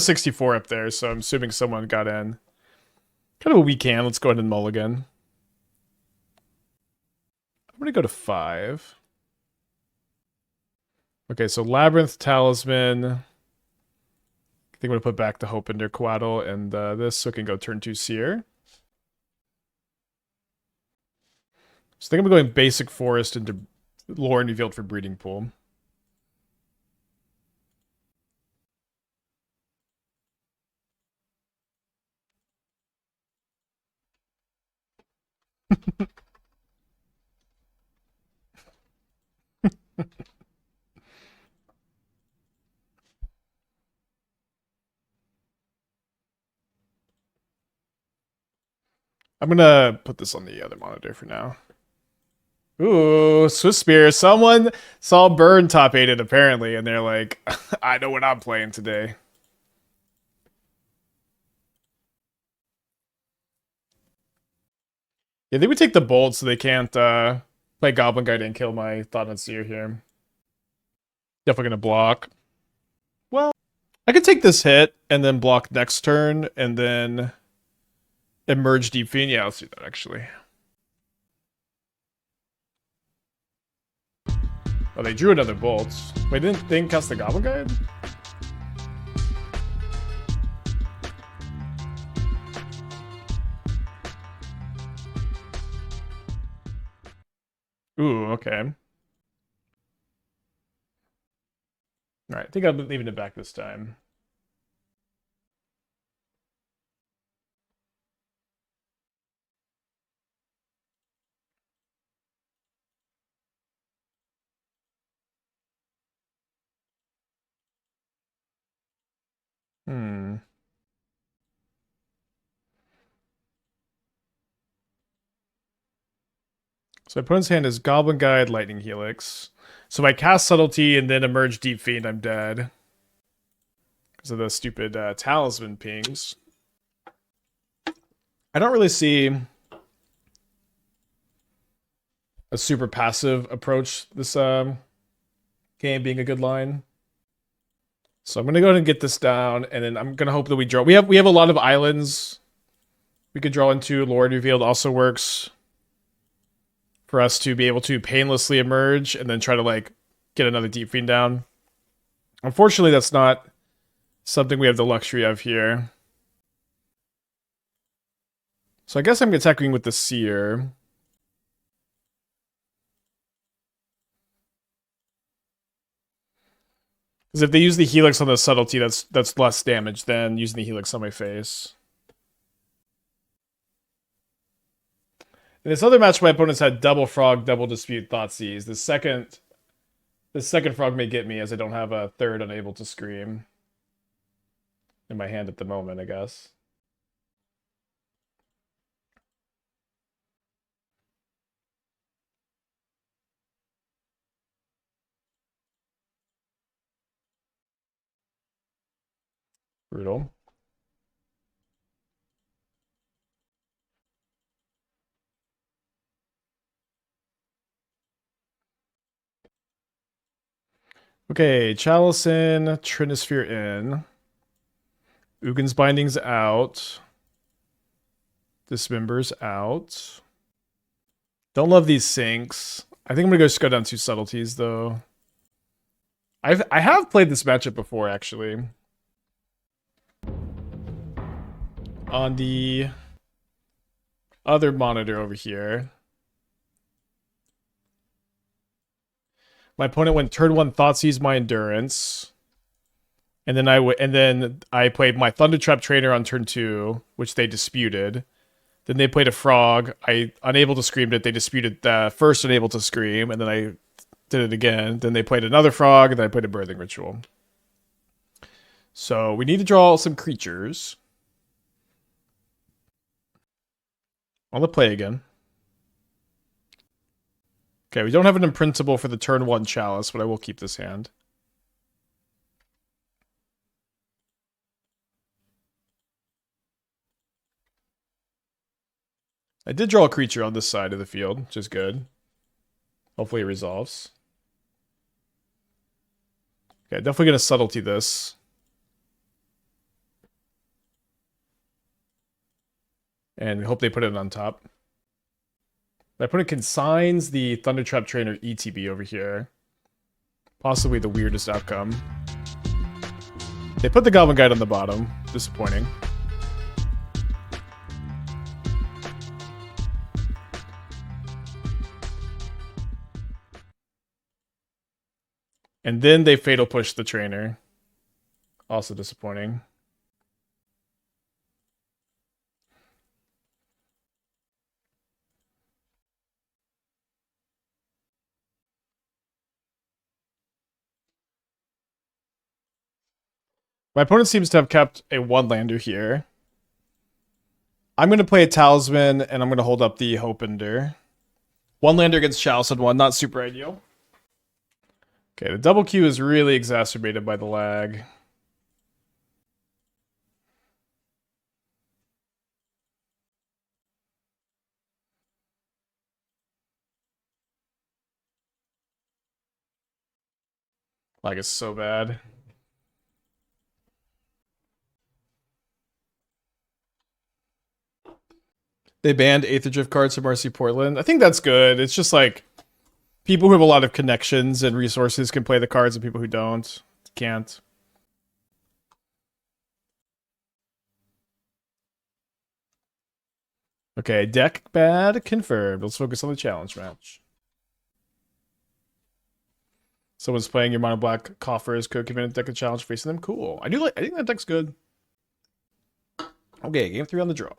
64 up there, so I'm assuming someone got in. Kind of a weak hand. Let's go ahead and mulligan. I'm going to go to 5. Okay, so Labyrinth, Talisman. I think I'm going to put back the Hope-Ender Coatl and this, so it can go turn 2 Seer. So I think I'm going basic Forest into Lrien Revealed for Breeding Pool. I'm gonna put this on the other monitor for now. Ooh, Swiss Spear. Someone saw Burn top 8 apparently, and they're like, I know what I'm playing today. Yeah, they would take the Bolt so they can't play Goblin Guide and kill my Thought-Knot Seer here. Definitely gonna block. Well, I could take this hit and then block next turn and then emerge Deep-Fiend. Yeah, let's do that actually. Oh, they drew another Bolt. Wait, they didn't cast the Goblin Guide? Ooh, okay. Alright, I think I'm leaving it back this time. So my opponent's hand is Goblin Guide, Lightning Helix. So if I cast Subtlety and then emerge Deep-Fiend, I'm dead. Because of the stupid Talisman pings. I don't really see a super passive approach this game being a good line. So I'm gonna go ahead and get this down, and then I'm gonna hope that we draw. We have a lot of islands we could draw into. Lrien Revealed also works for us to be able to painlessly emerge and then try to like get another Deep-Fiend down. Unfortunately, that's not something we have the luxury of here. So I guess I'm attacking with the Seer. Because if they use the Helix on the Subtlety, that's less damage than using the Helix on my face. In this other match, my opponents had double Frog, double Dispute, Thoughtseize. The second Frog may get me, as I don't have a third Unable to Scream in my hand at the moment, I guess. Brutal. Okay, Chalice in, Trinisphere in. Ugin's Binding's out. Dismember's out. Don't love these sinks. I think I'm gonna just go down 2 Subtleties though. I have played this matchup before actually. On the other monitor over here. My opponent went turn 1 Thoughtseize my Endurance. And then I played my Thundertrap Trainer on turn 2, which they disputed. Then they played a Frog. I Unable to Screamed it. They disputed the first Unable to Scream, and then I did it again. Then they played another Frog, and then I played a Birthing Ritual. So we need to draw some creatures. On the play again. Okay, we don't have an imprintable for the turn 1 Chalice, but I will keep this hand. I did draw a creature on this side of the field, which is good. Hopefully it resolves. Okay, definitely gonna Subtlety this. And hope they put it on top. My opponent consigns the Thundertrap Trainer ETB over here. Possibly the weirdest outcome. They put the Goblin Guide on the bottom. Disappointing. And then they Fatal Push the Trainer. Also disappointing. My opponent seems to have kept a 1-lander here. I'm going to play a Talisman, and I'm going to hold up the Hope-Ender. 1-lander against Chalice on 1, not super ideal. Okay, the double Q is really exacerbated by the lag. Lag is so bad. They banned Aether Drift cards from RC Portland. I think that's good. It's just like people who have a lot of connections and resources can play the cards, and people who don't can't. Okay, deck bad confirmed. Let's focus on the challenge match. Someone's playing your mono black coffers. Could commit a deck of challenge facing them. Cool. I think that deck's good. Okay, game 3 on the draw.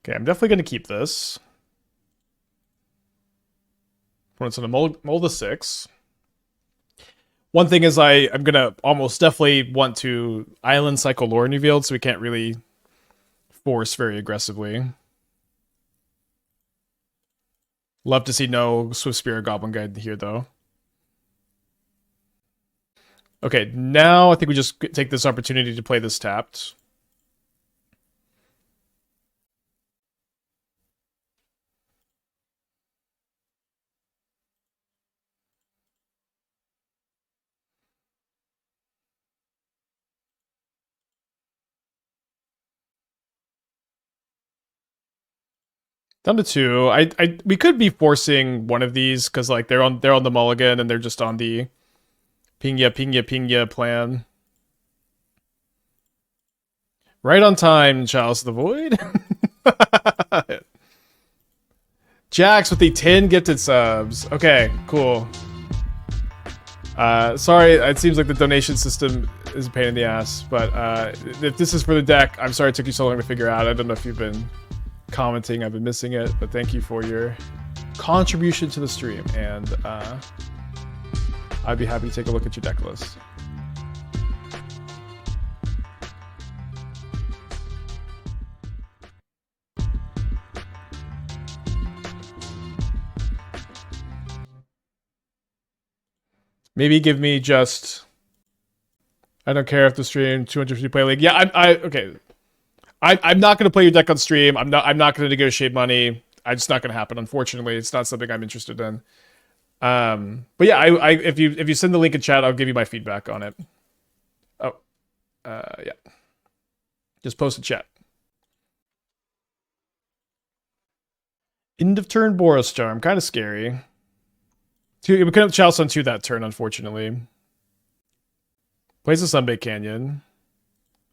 Okay, I'm definitely going to keep this. Opponent's going to mold the 6. One thing is I'm going to almost definitely want to Island Cycle Lrien Revealed, so we can't really force very aggressively. Love to see no Swift Spear Goblin Guide here, though. Okay, now I think we just take this opportunity to play this tapped. Down to 2. We could be forcing one of these because like they're on the mulligan and they're just on the pingya plan. Right on time, Chalice of the Void. Jax with the 10 gifted subs. Okay, cool. Sorry, it seems like the donation system is a pain in the ass, but if this is for the deck, I'm sorry it took you so long to figure out. I don't know if you've been commenting, I've been missing it, but thank you for your contribution to the stream, and I'd be happy to take a look at your deck list. Maybe give me just, I don't care if the stream 250 play league. Yeah, okay. I'm not going to play your deck on stream. I'm not going to negotiate money. It's not going to happen. Unfortunately, it's not something I'm interested in. But yeah, if you send the link in chat, I'll give you my feedback on it. Oh, yeah. Just post a chat. End of turn Boros Charm, kind of scary. We couldn't have Chalice on 2 that turn, unfortunately. Plays a Sunbaked Canyon.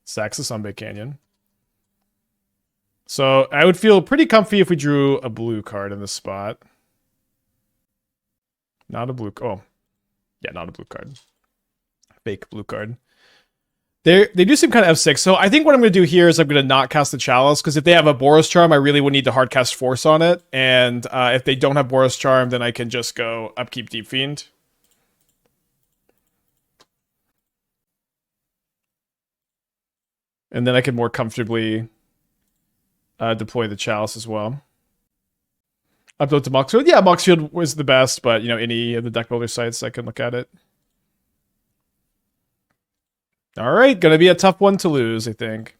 Sacks a Sunbaked Canyon. So I would feel pretty comfy if we drew a blue card in this spot. Not a blue. Oh, yeah, not a blue card. Fake blue card. They do seem kind of F6. So I think what I'm going to do here is I'm going to not cast the Chalice, because if they have a Boros Charm, I really would need to hard cast Force on it. And if they don't have Boros Charm, then I can just go upkeep Deep-Fiend. And then I can more comfortably deploy the Chalice as well. Upload to Moxfield. Yeah, Moxfield was the best, but any of the deck builder sites, I can look at it. All right, gonna be a tough one to lose, I think.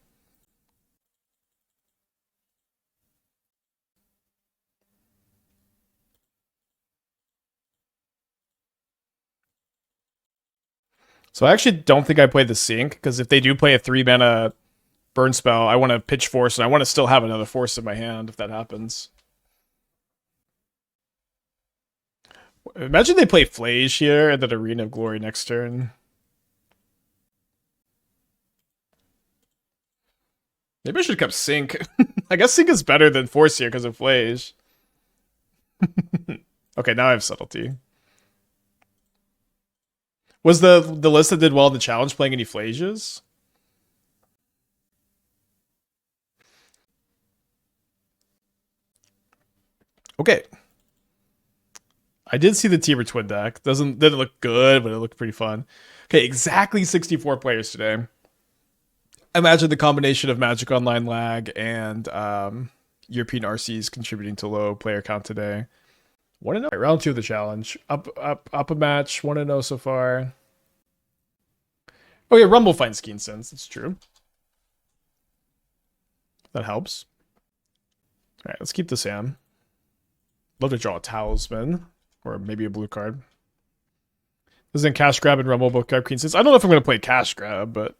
So I actually don't think I played the Sync, because if they do play a 3-mana burn spell, I want to pitch Force, and I want to still have another Force in my hand if that happens. Imagine they play Flage here and then Arena of Glory next turn. Maybe I should have kept Sync. I guess Sync is better than Force here because of Flage. Okay, now I have Subtlety. Was the list that did well in the challenge playing any Flages? Okay. I did see the Tiber Twin deck. Didn't look good, but it looked pretty fun. Okay, exactly 64 players today. Imagine the combination of Magic Online lag and European RCs contributing to low player count today. 1-0. Right, round 2 of the challenge. Up a match. 1-0 so far. Oh yeah, Rumble finds keen sense. It's true. That helps. All right, let's keep the Sam. Love to draw a Talisman. Or maybe a blue card. This isn't Cash Grab and Rumble, both grab keen sense. I don't know if I'm going to play Cash Grab, but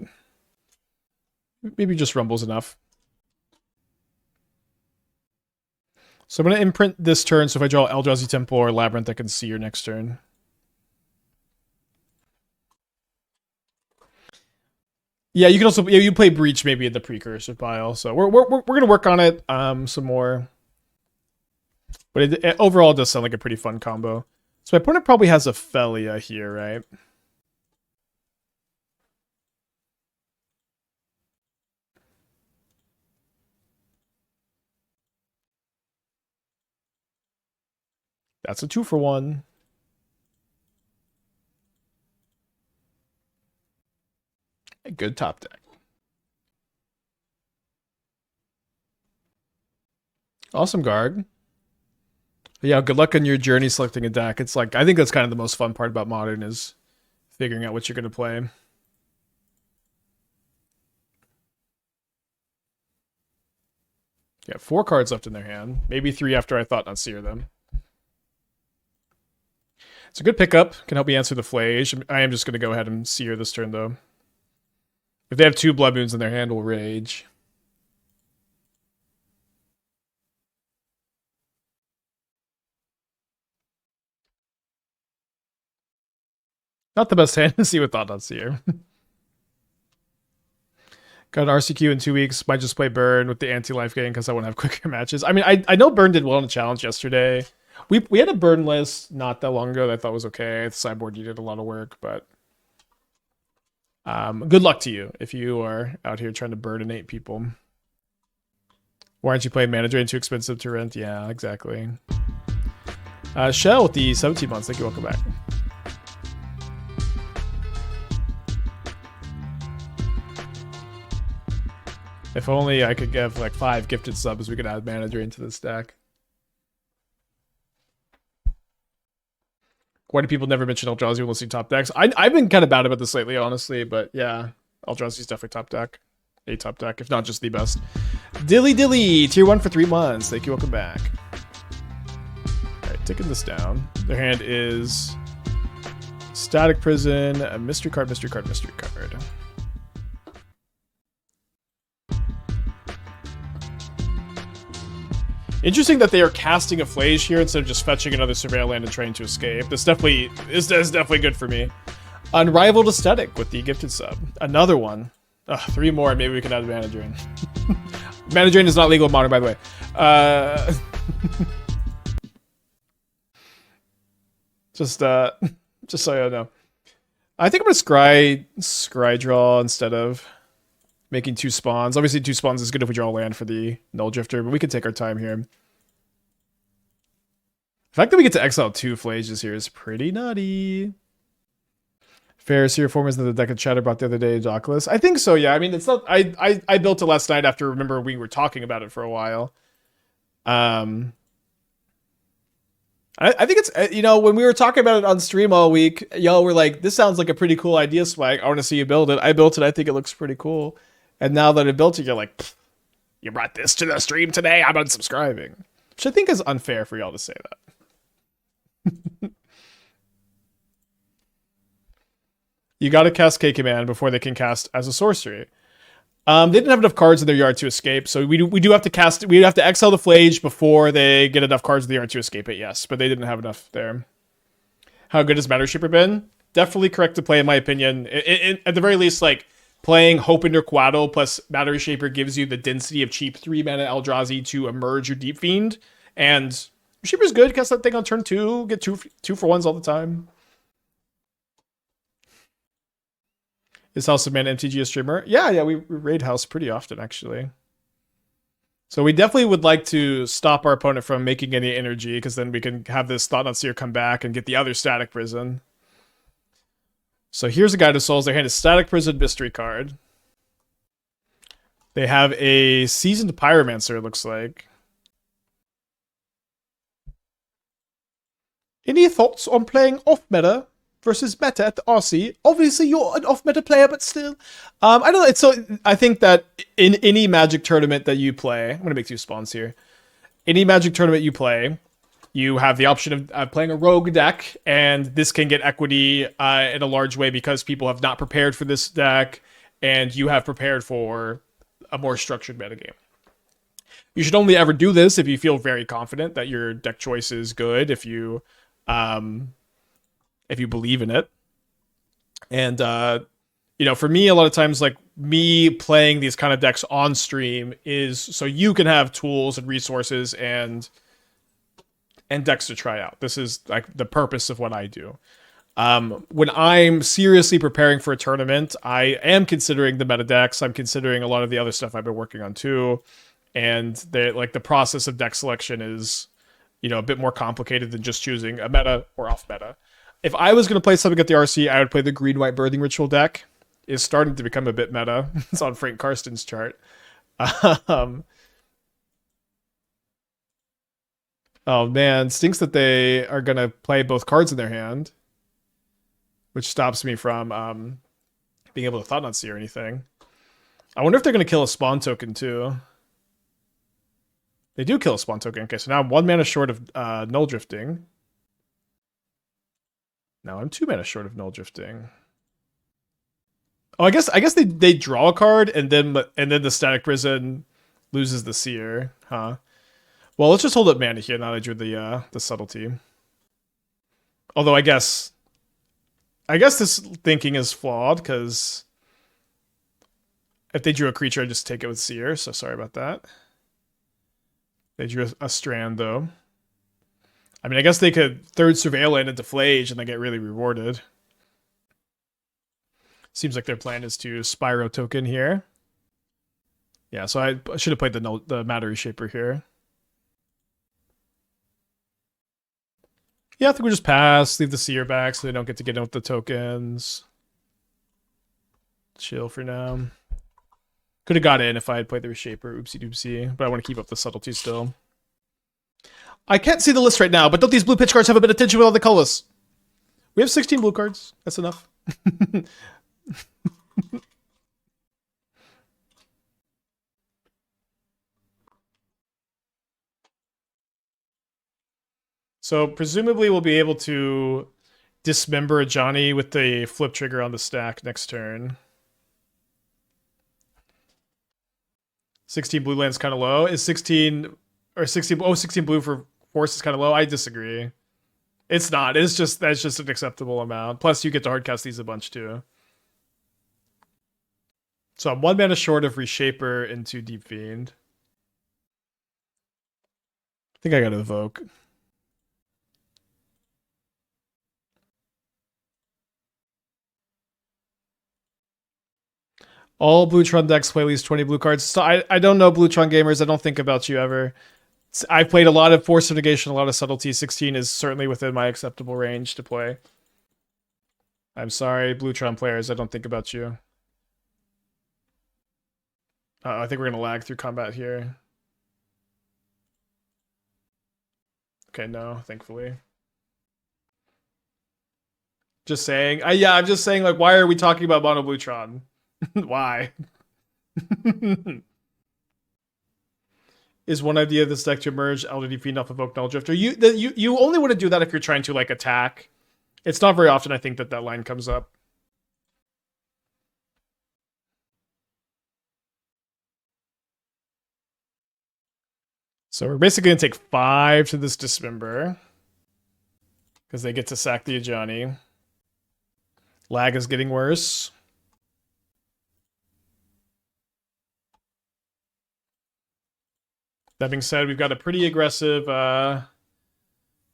maybe just Rumble's enough. So I'm going to imprint this turn, so if I draw Eldrazi Temple or Labyrinth, I can see your next turn. Yeah, you can also you play Breach maybe in the precursor pile. So we're going to work on it some more. But it overall does sound like a pretty fun combo. So my opponent probably has a Felia here, right? That's a 2-for-1. A good top deck. Awesome guard. Yeah, good luck on your journey selecting a deck. It's like, I think that's kind of the most fun part about Modern is figuring out what you're going to play. Yeah, 4 cards left in their hand. Maybe 3 after I Thought-Knot Seer them. It's a good pickup. Can help me answer the Flage. I am just going to go ahead and Seer this turn, though. If they have 2 Blood Moons in their hand, we'll Rage. Not the best hand to see with Thought-Knot Seer. Got an RCQ in 2 weeks. Might just play Burn with the anti-life gain because I want to have quicker matches. I mean, I know Burn did well in the challenge yesterday. We had a Burn list not that long ago that I thought was okay. The sideboard you did a lot of work, but good luck to you if you are out here trying to burninate people. Why aren't you playing Mana Drain? Too expensive to rent? Yeah, exactly. Shell with the 17 months. Thank you. Welcome back. If only I could give like 5 gifted subs, we could add Mana Drain to this deck. Why do people never mention Eldrazi when listing top decks? I've been kind of bad about this lately, honestly, but yeah, Eldrazi's definitely top deck. A top deck, if not just the best. Dilly Dilly, tier 1 for 3 months. Thank you, welcome back. Alright, taking this down. Their hand is Static Prison, a mystery card, mystery card, mystery card. Interesting that they are casting a Flage here instead of just fetching another Surveil land and trying to escape. This is definitely good for me. Unrivaled Aesthetic with the gifted sub. Another one. 3 more, maybe we can add Mana Drain. Mana Drain is not legal in Modern, by the way. Just so you know. I think I'm gonna scry draw instead of making 2 spawns. Obviously 2 spawns is good if we draw land for the Nulldrifter, but we can take our time here. The fact that we get to exile 2 Flages here is pretty nutty. Ferris here form is in the deck of Chatterbot the other day, Dockless. I think so, yeah. I mean, it's not. I built it last night after remember we were talking about it for a while. I think it's, you know, when we were talking about it on stream all week, y'all were like, this sounds like a pretty cool idea, Swag. I want to see you build it. I built it. I think it looks pretty cool. And now that I built it, you're like, you brought this to the stream today. I'm unsubscribing. Which I think is unfair for y'all to say that. You got to cast K Command before they can cast as a sorcery. They didn't have enough cards in their yard to escape, so we do have to cast. We have to exile the Flage before they get enough cards in the yard to escape it. Yes, but they didn't have enough there. How good has Matter Reshaper been? Definitely correct to play, in my opinion. At the very least, like playing Hope-Ender Coatl plus Matter Reshaper gives you the density of cheap 3-mana Eldrazi to emerge your Deep-Fiend, and Reshaper's good. Cast that thing on turn 2. Get 2-for-1s all the time. Is House of Man MTG a streamer? Yeah, we raid House pretty often, actually. So we definitely would like to stop our opponent from making any energy, because then we can have this Thought-Knot Seer come back and get the other Static Prison. So here's a Guide of Souls. Their hand is Static Prison Mystery card. They have a Seasoned Pyromancer, it looks like. Any thoughts on playing off-meta versus meta at the RC? Obviously, you're an off-meta player, but still. I don't know. So I think that in any Magic tournament that you play, I'm going to make 2 spawns here. Any Magic tournament you play, you have the option of playing a rogue deck, and this can get equity in a large way because people have not prepared for this deck, and you have prepared for a more structured metagame. You should only ever do this if you feel very confident that your deck choice is good, if you believe in it. And for me, a lot of times, like, me playing these kind of decks on stream is so you can have tools and resources and decks to try out. This is like the purpose of what I do. When I'm seriously preparing for a tournament, I am considering the meta decks. I'm considering a lot of the other stuff I've been working on too. And the process of deck selection is, a bit more complicated than just choosing a meta or off meta. If I was going to play something at the RC, I would play the green-white Birthing Ritual deck. It's starting to become a bit meta. It's on Frank Karsten's chart. Oh man, stinks that they are going to play both cards in their hand, which stops me from being able to Thought-Knot Seer or anything. I wonder if they're going to kill a spawn token too. They do kill a spawn token. Okay, so now I'm 1 mana short of Nulldrifting. Now I'm 2 mana short of Nulldrifting. Oh, I guess they draw a card and then the Static Prison loses the Seer, huh? Well, let's just hold up mana here now that I drew the Subtlety. Although I guess this thinking is flawed, because if they drew a creature, I'd just take it with Seer, so sorry about that. They drew a Strand, though. I mean, I guess they could third Surveil into Flage and then get really rewarded. Seems like their plan is to Spyro token here. Yeah, so I should have played the Matter Reshaper here. Yeah, I think we'll just pass, leave the Seer back so they don't get in with the tokens. Chill for now. Could have got in if I had played the Reshaper, oopsie doopsie, but I want to keep up the Subtlety still. I can't see the list right now, but don't these blue pitch cards have a bit of tension with all the colors? We have 16 blue cards. That's enough. So presumably we'll be able to dismember a Johnny with the flip trigger on the stack next turn. 16 blue land's kind of low. Is 16 blue for Force is kind of low. I disagree. It's not. That's just an acceptable amount. Plus you get to hardcast these a bunch too. So I'm 1 mana short of Reshaper into Deep-Fiend. I think I got to evoke. All Bluetron decks play at least 20 blue cards. So I don't know Bluetron gamers. I don't think about you ever. I've played a lot of Force of Negation, a lot of Subtlety. 16 is certainly within my acceptable range to play. I'm sorry, Bluetron players. I don't think about you. I think we're going to lag through combat here. Okay, no, thankfully. Just saying. Yeah, I'm just saying, like, why are we talking about Mono Bluetron? Why? Is one idea of this deck to emerge Elder Deep-Fiend off Evoke Nulldrifter? You only want to do that if you're trying to, like, attack. It's not very often I think that line comes up. So we're basically going to take 5 to this Dismember. Because they get to sack the Ajani. Lag is getting worse. That being said, we've got a pretty aggressive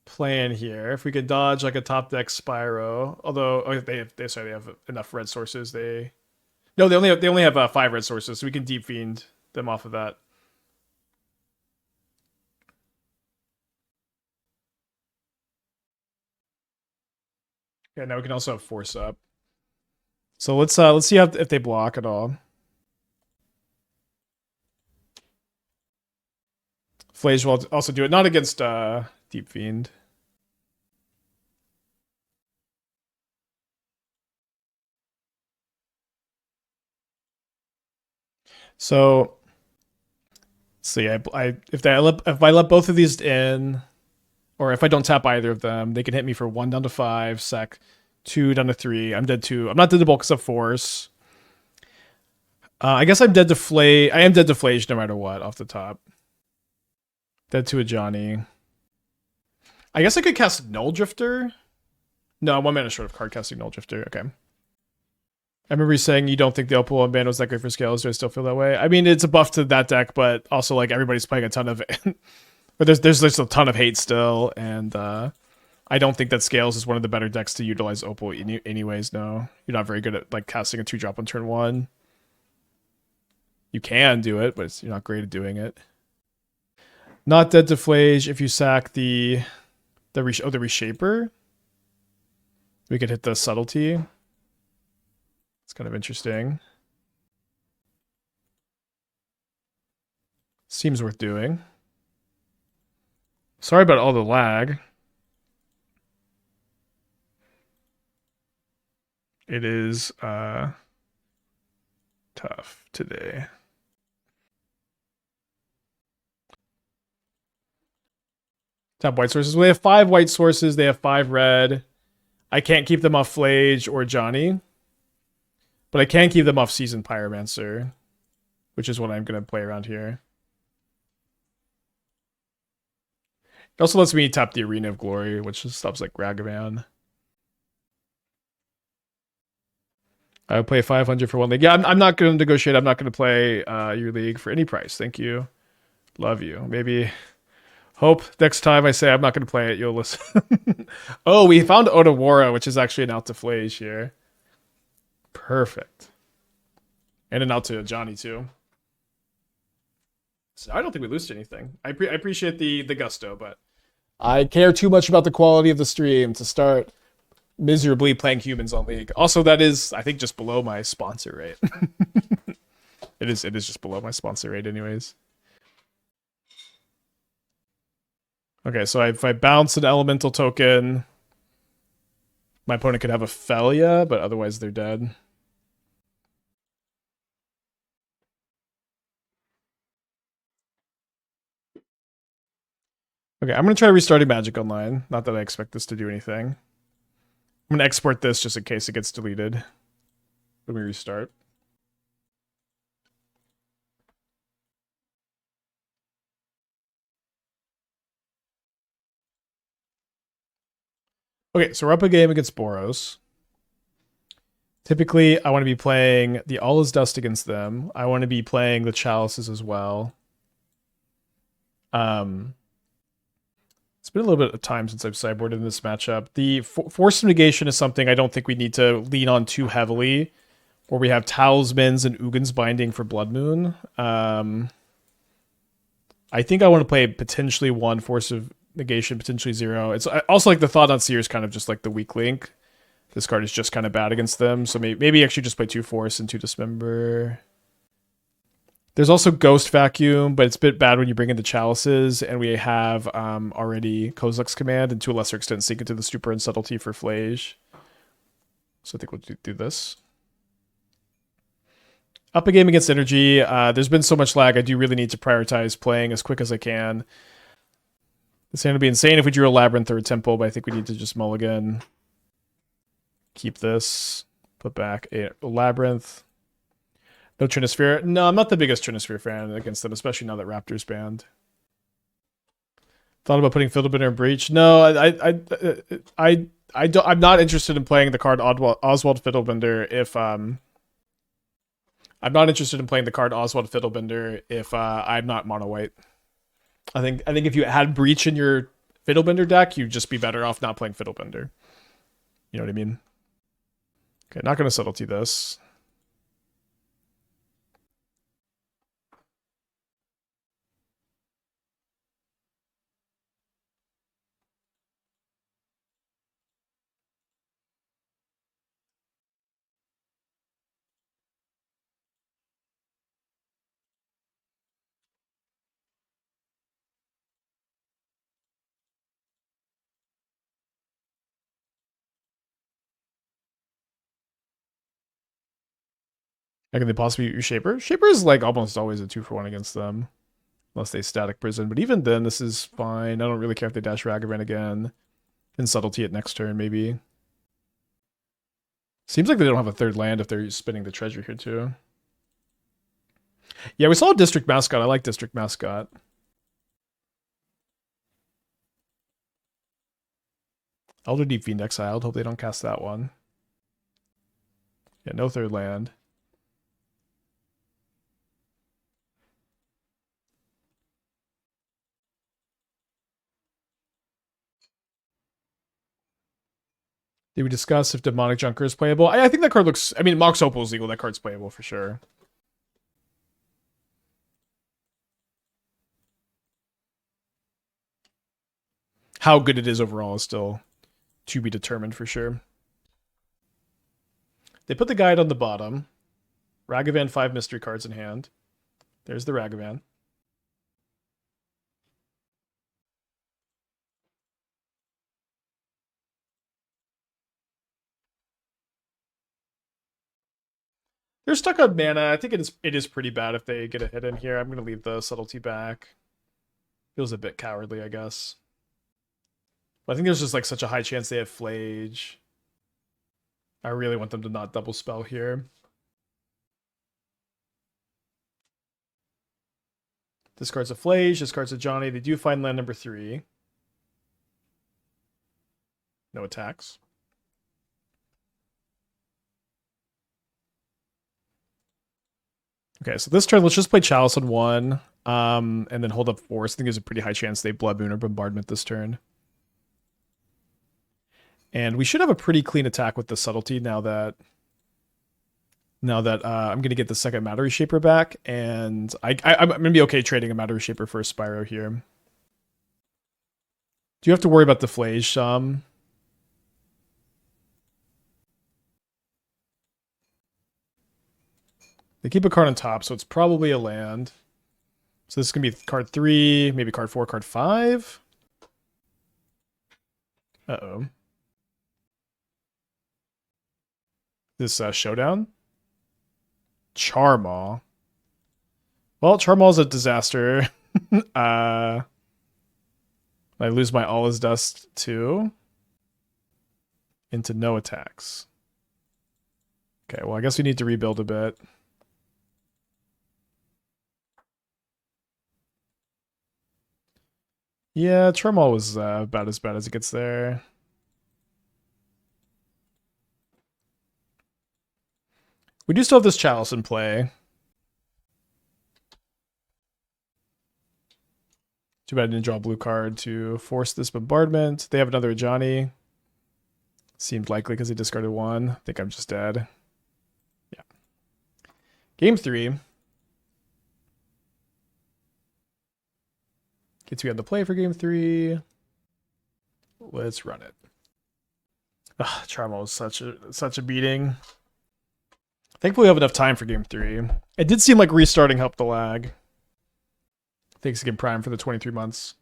plan here. If we could dodge like a top deck Spyro, although they have enough red sources. They only have 5 red sources, so we can Deep-Fiend them off of that. Yeah, now we can also have Force up. So let's see if they block at all. Flays will also do it, not against Deep-Fiend. So, see, if I let both of these in, or if I don't tap either of them, they can hit me for 1 down to 5, sack 2 down to 3. I'm dead 2. I'm not dead to bulk because of Force. I guess I'm dead to Flay. I am dead to Flage no matter what, off the top. Dead to a Johnny. I guess I could cast Nulldrifter. No, I'm 1 mana short of card casting Nulldrifter. Okay. I remember you saying you don't think the Opal ban was that great for scales. Do I still feel that way? I mean, it's a buff to that deck, but also like everybody's playing a ton of it. But there's a ton of hate still, and I don't think that Scales is one of the better decks to utilize Opal anyways, no. You're not very good at like casting a 2-drop on turn 1. You can do it, but you're not great at doing it. Not dead to Flage if you sack the Reshaper. We could hit the Subtlety. It's kind of interesting. Seems worth doing. Sorry about all the lag. It is tough today. Tap white sources. We have 5 white sources. They have 5 red. I can't keep them off Flage or Johnny. But I can keep them off Seasoned Pyromancer, which is what I'm going to play around here. It also lets me tap the Arena of Glory, which stops like Ragavan. I would play 500 for 1 league. Yeah, I'm not going to negotiate. I'm not going to play your league for any price. Thank you. Love you. Maybe hope next time I say I'm not going to play it, you'll listen. Oh, we found Otawara, which is actually an out to Flage here. Perfect. And an out to Johnny, too. So I don't think we lose to anything. I appreciate the gusto, but I care too much about the quality of the stream to start miserably playing humans on League. Also, that is, I think, just below my sponsor rate. It is just below my sponsor rate anyways. Okay, so if I bounce an elemental token, my opponent could have a Felia, but otherwise they're dead. Okay, I'm going to try restarting Magic Online. Not that I expect this to do anything. I'm going to export this just in case it gets deleted when we restart. Okay, so we're up a game against Boros. Typically, I want to be playing the All Is Dust against them. I want to be playing the Chalices as well. It's been a little bit of time since I've sideboarded in this matchup. The Force of Negation is something I don't think we need to lean on too heavily. Or we have Talismans and Ugin's Binding for Blood Moon. I think I want to play potentially 1 Force of Negation, potentially 0. It's also like the Thought-Knot Seer is kind of just like the weak link. This card is just kind of bad against them. So maybe actually just play 2 Force and 2 Dismember. There's also Ghost Vacuum, but it's a bit bad when you bring in the Chalices, and we have already Kozilek's Command, and to a lesser extent Sink into the Stupor and Subtlety for Flage. So I think we'll do this. Up a game against Energy. There's been so much lag, I do really need to prioritize playing as quick as I can. This hand would be insane if we drew a Labyrinth or a Temple, but I think we need to just mulligan. Keep this. Put back a Labyrinth. No Trinisphere. No, I'm not the biggest Trinisphere fan against them, especially now that Raptor's banned. Thought about putting Fiddlebender in Breach. No, I don't. I'm not interested in playing the card Oswald Fiddlebender if I'm not interested in playing the card Oswald Fiddlebender if I'm not mono white. I think if you had Breach in your Fiddlebender deck, you'd just be better off not playing Fiddlebender. You know what I mean? Okay, not going to Subtlety this. How can they possibly use Shaper? Shaper is like almost always a 2-for-1 against them. Unless they static prison. But even then, this is fine. I don't really care if they dash Ragavan again. Can Subtlety it next turn, maybe. Seems like they don't have a third land if they're spinning the treasure here, too. Yeah, we saw District Mascot. I like District Mascot. Elder Deep-Fiend exiled. Hope they don't cast that one. Yeah, no third land. Did we discuss if Demonic Junker is playable? I think that card looks... I mean, Mox Opal is legal. That card's playable for sure. How good it is overall is still to be determined for sure. They put the guide on the bottom. Ragavan 5 mystery cards in hand. There's the Ragavan. They're stuck on mana. I think it is pretty bad if they get a hit in here. I'm going to leave the Subtlety back. Feels a bit cowardly, I guess. But I think there's just like such a high chance they have Flage. I really want them to not double spell here. Discards a Flage, discards a Johnny. They do find land number 3. No attacks. Okay, so this turn, let's just play Chalice on 1. And then hold up Force. I think there's a pretty high chance they Blood Moon or Bombardment this turn. And we should have a pretty clean attack with the Subtlety now that I'm going to get the second Matter Reshaper back. And I'm going to be okay trading a Matter Reshaper for a Spyro here. Do you have to worry about the Flage some? They keep a card on top, so it's probably a land. So this is going to be card 3, maybe card 4, card 5. Uh-oh. This Showdown? Charmaw. Well, Charmaw's a disaster. I lose my All Is Dust too. Into no attacks. Okay, well, I guess we need to rebuild a bit. Yeah, Charmaw was about as bad as it gets there. We do still have this Chalice in play. Too bad I didn't draw a blue card to force this bombardment. They have another Ajani. Seemed likely because he discarded 1. I think I'm just dead. Yeah. Game 3. Gets me on the play for game 3. Let's run it. Charmo was such a beating. Thankfully, we have enough time for game 3. It did seem like restarting helped the lag. Thanks again, Prime, for the 23 months.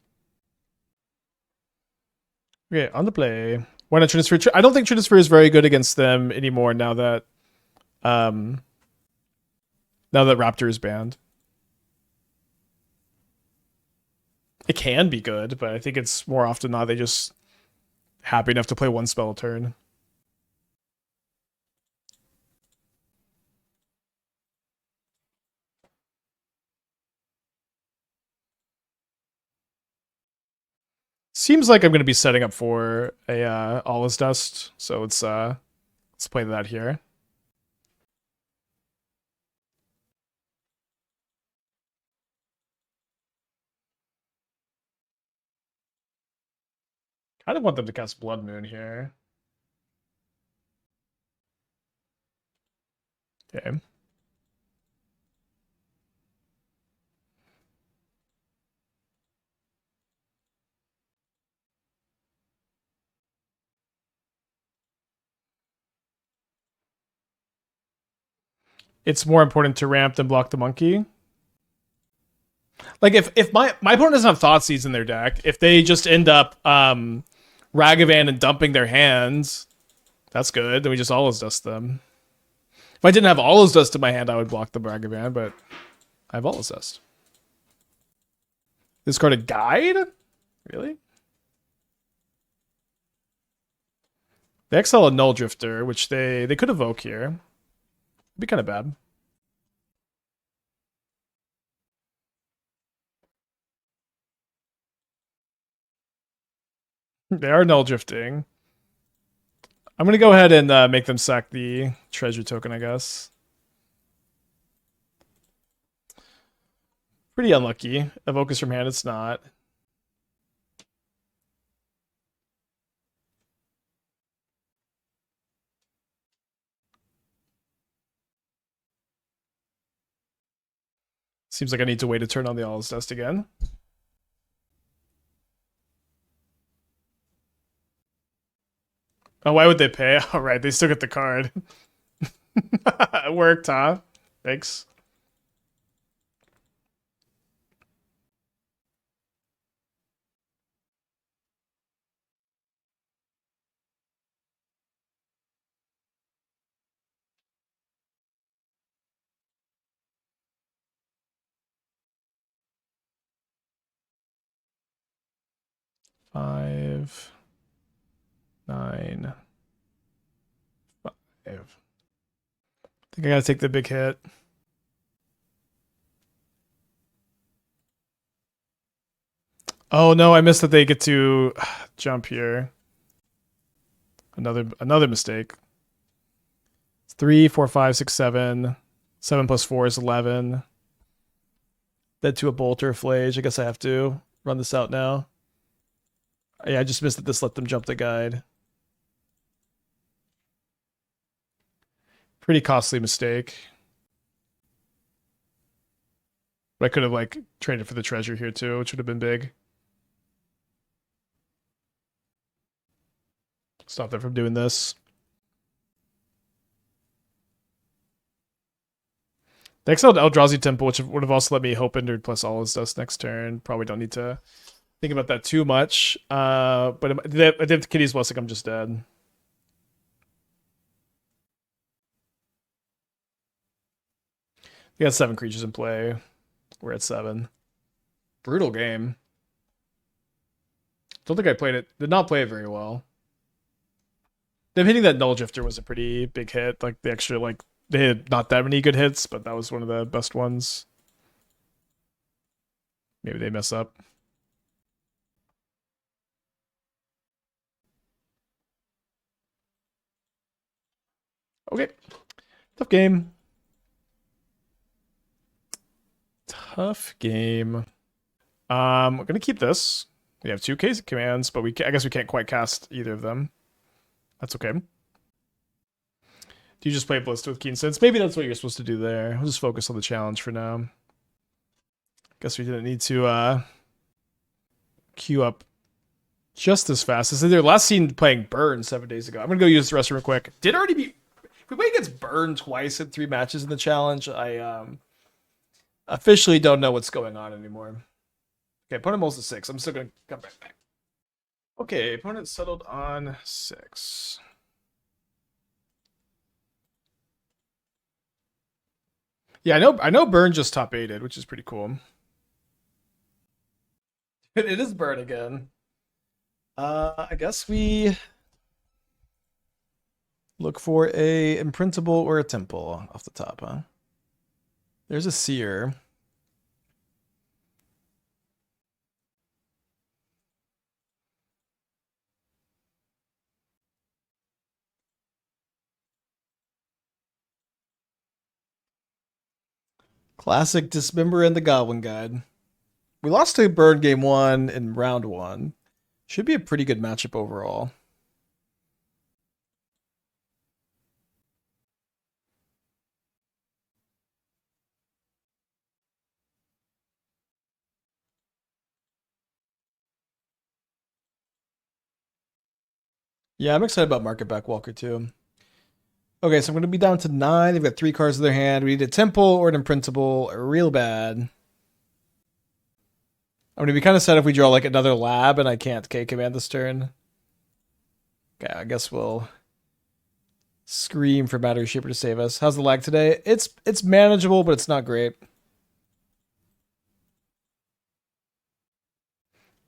Okay, on the play. Why not Trinisphere? I don't think Trinisphere is very good against them anymore now that Raptor is banned. It can be good, but I think it's more often not they just happy enough to play 1 spell a turn. Seems like I'm going to be setting up for a All Is Dust, so let's play that here. Kind of want them to cast Blood Moon here. Okay. It's more important to ramp than block the monkey. Like if my opponent doesn't have Thoughtseize in their deck, if they just end up Ragavan and dumping their hands, that's good. Then we just All Is Dust them. If I didn't have All Is Dust in my hand, I would block the Ragavan, but I have All Is Dust. This card a guide? Really? They exile a Nulldrifter, which they could evoke here. It'd be kind of bad. They are Nulldrifting. I'm going to go ahead and make them sack the treasure token, I guess. Pretty unlucky. Evoke is from hand, it's not. Seems like I need to wait to turn on the All Is Dust again. Oh, why would they pay? All right, they still get the card. It worked, huh? Thanks. Five, 9, 5. I think I gotta take the big hit. Oh no, I missed that they get to jump here. Another mistake. 3, 4, 5, 6, 7. 7 plus 4 is 11. Dead to a bolt or a flage. I guess I have to run this out now. Yeah, I just missed that this let them jump the guide. Pretty costly mistake. But I could have like traded for the treasure here too, which would have been big. Stop them from doing this. They exiled Eldrazi Temple, which would have also let me Hope-Ender plus All Is Dust next turn. Probably don't need to think about that too much. But if they have Kitty's Blessing, I'm just dead. We got 7 creatures in play. We're at 7. Brutal game. Don't think I played it. Did not play it very well. Them hitting that Nulldrifter was a pretty big hit. Like the extra, like they had not that many good hits, but that was one of the best ones. Maybe they mess up. Okay. Tough game. Tough game. We're gonna keep this. We have 2 case commands, but I guess we can't quite cast either of them. That's okay. Do you just play Blissed with Keen Sense? Maybe that's what you're supposed to do there. I'll just focus on the challenge for now. Guess we didn't need to queue up just as fast as they're last seen playing Burn 7 days ago. I'm gonna go use the rest real quick. Did already be. If we play against Burn twice in 3 matches in the challenge, I officially don't know what's going on anymore. Okay, opponent mulls to 6. I'm still gonna come right back. Okay, opponent settled on 6. Yeah, I know Burn just top 8'd, which is pretty cool. It is Burn again. I guess we look for a imprintable or a temple off the top, huh? There's a seer. Classic Dismember and the Goblin Guide. We lost to Bird game 1 in round 1. Should be a pretty good matchup overall. Yeah, I'm excited about Market Back Walker too. Okay, so I'm going to be down to 9. They've got 3 cards in their hand. We need a Temple or an Imprintable real bad. I'm going to be kind of sad if we draw like another Lab and I can't K-Command this turn. Okay, I guess we'll scream for Matter Reshaper to save us. How's the lag today? It's manageable, but it's not great.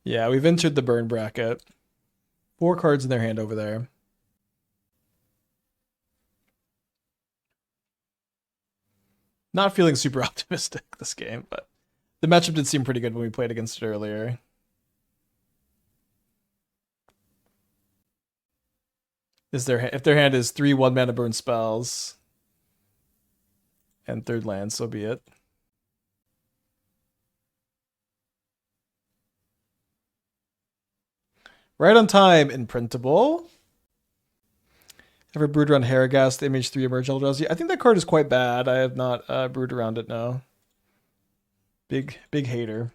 Yeah, we've entered the burn bracket. 4 cards in their hand over there. Not feeling super optimistic this game, but the matchup did seem pretty good when we played against it earlier. If their hand is 3 1-mana burn spells and 3rd land, so be it. Right on time, Imprintable. Ever brewed around Harrogast, Image 3 Emerge Eldrazi? I think that card is quite bad. I have not brewed around it, no. Big hater.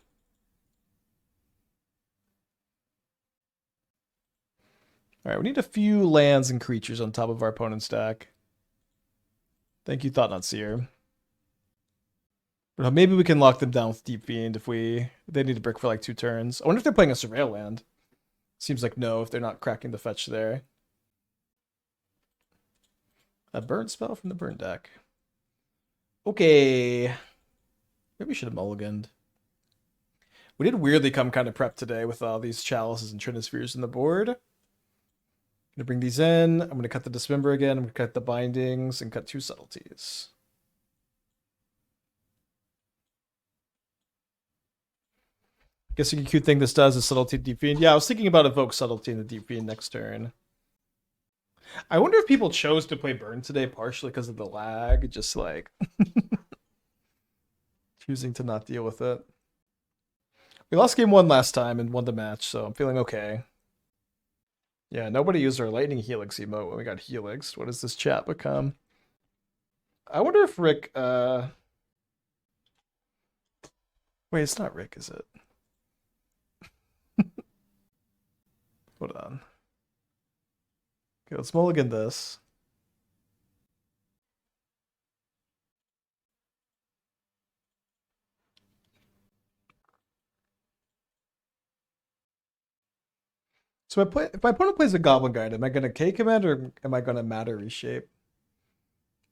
Alright, we need a few lands and creatures on top of our opponent's stack. Thank you, Thought-Knot Seer. But maybe we can lock them down with Deep-Fiend if they need a brick for like 2 turns. I wonder if they're playing a Surveil land. Seems like no, if they're not cracking the fetch there. A burn spell from the burn deck. Okay. Maybe we should have mulliganed. We did weirdly come kind of prepped today with all these chalices and Trinispheres in the board. I'm gonna bring these in. I'm gonna cut the Dismember again. I'm gonna cut the bindings and cut 2 subtleties. Guessing a cute thing this does is Subtlety Deep-Fiend. Yeah, I was thinking about Evoke Subtlety in the Deep-Fiend next turn. I wonder if people chose to play Burn today partially because of the lag, just like choosing to not deal with it. We lost game 1 last time and won the match, so I'm feeling okay. Yeah, nobody used our Lightning Helix emote when we got Helix. What does this chat become? I wonder if Rick... Wait, it's not Rick, is it? Hold on. Okay, let's mulligan this. So if my opponent plays a Goblin Guide, am I going to K-Command or am I going to Matter Reshape?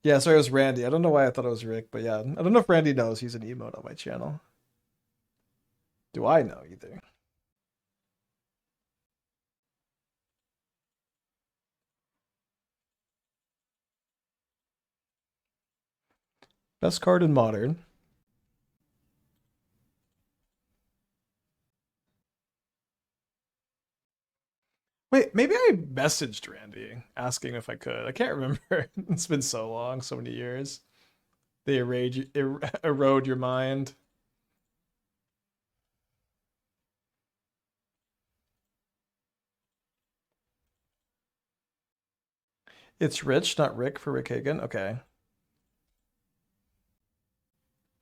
Yeah, sorry, it was Randy. I don't know why I thought it was Rick, but yeah. I don't know if Randy knows he's an emote on my channel. Do I know either? Best card in Modern. Wait, maybe I messaged Randy asking if I could. I can't remember. It's been so long, so many years. They erode your mind. It's Rich, not Rick for Rick Hagan. Okay.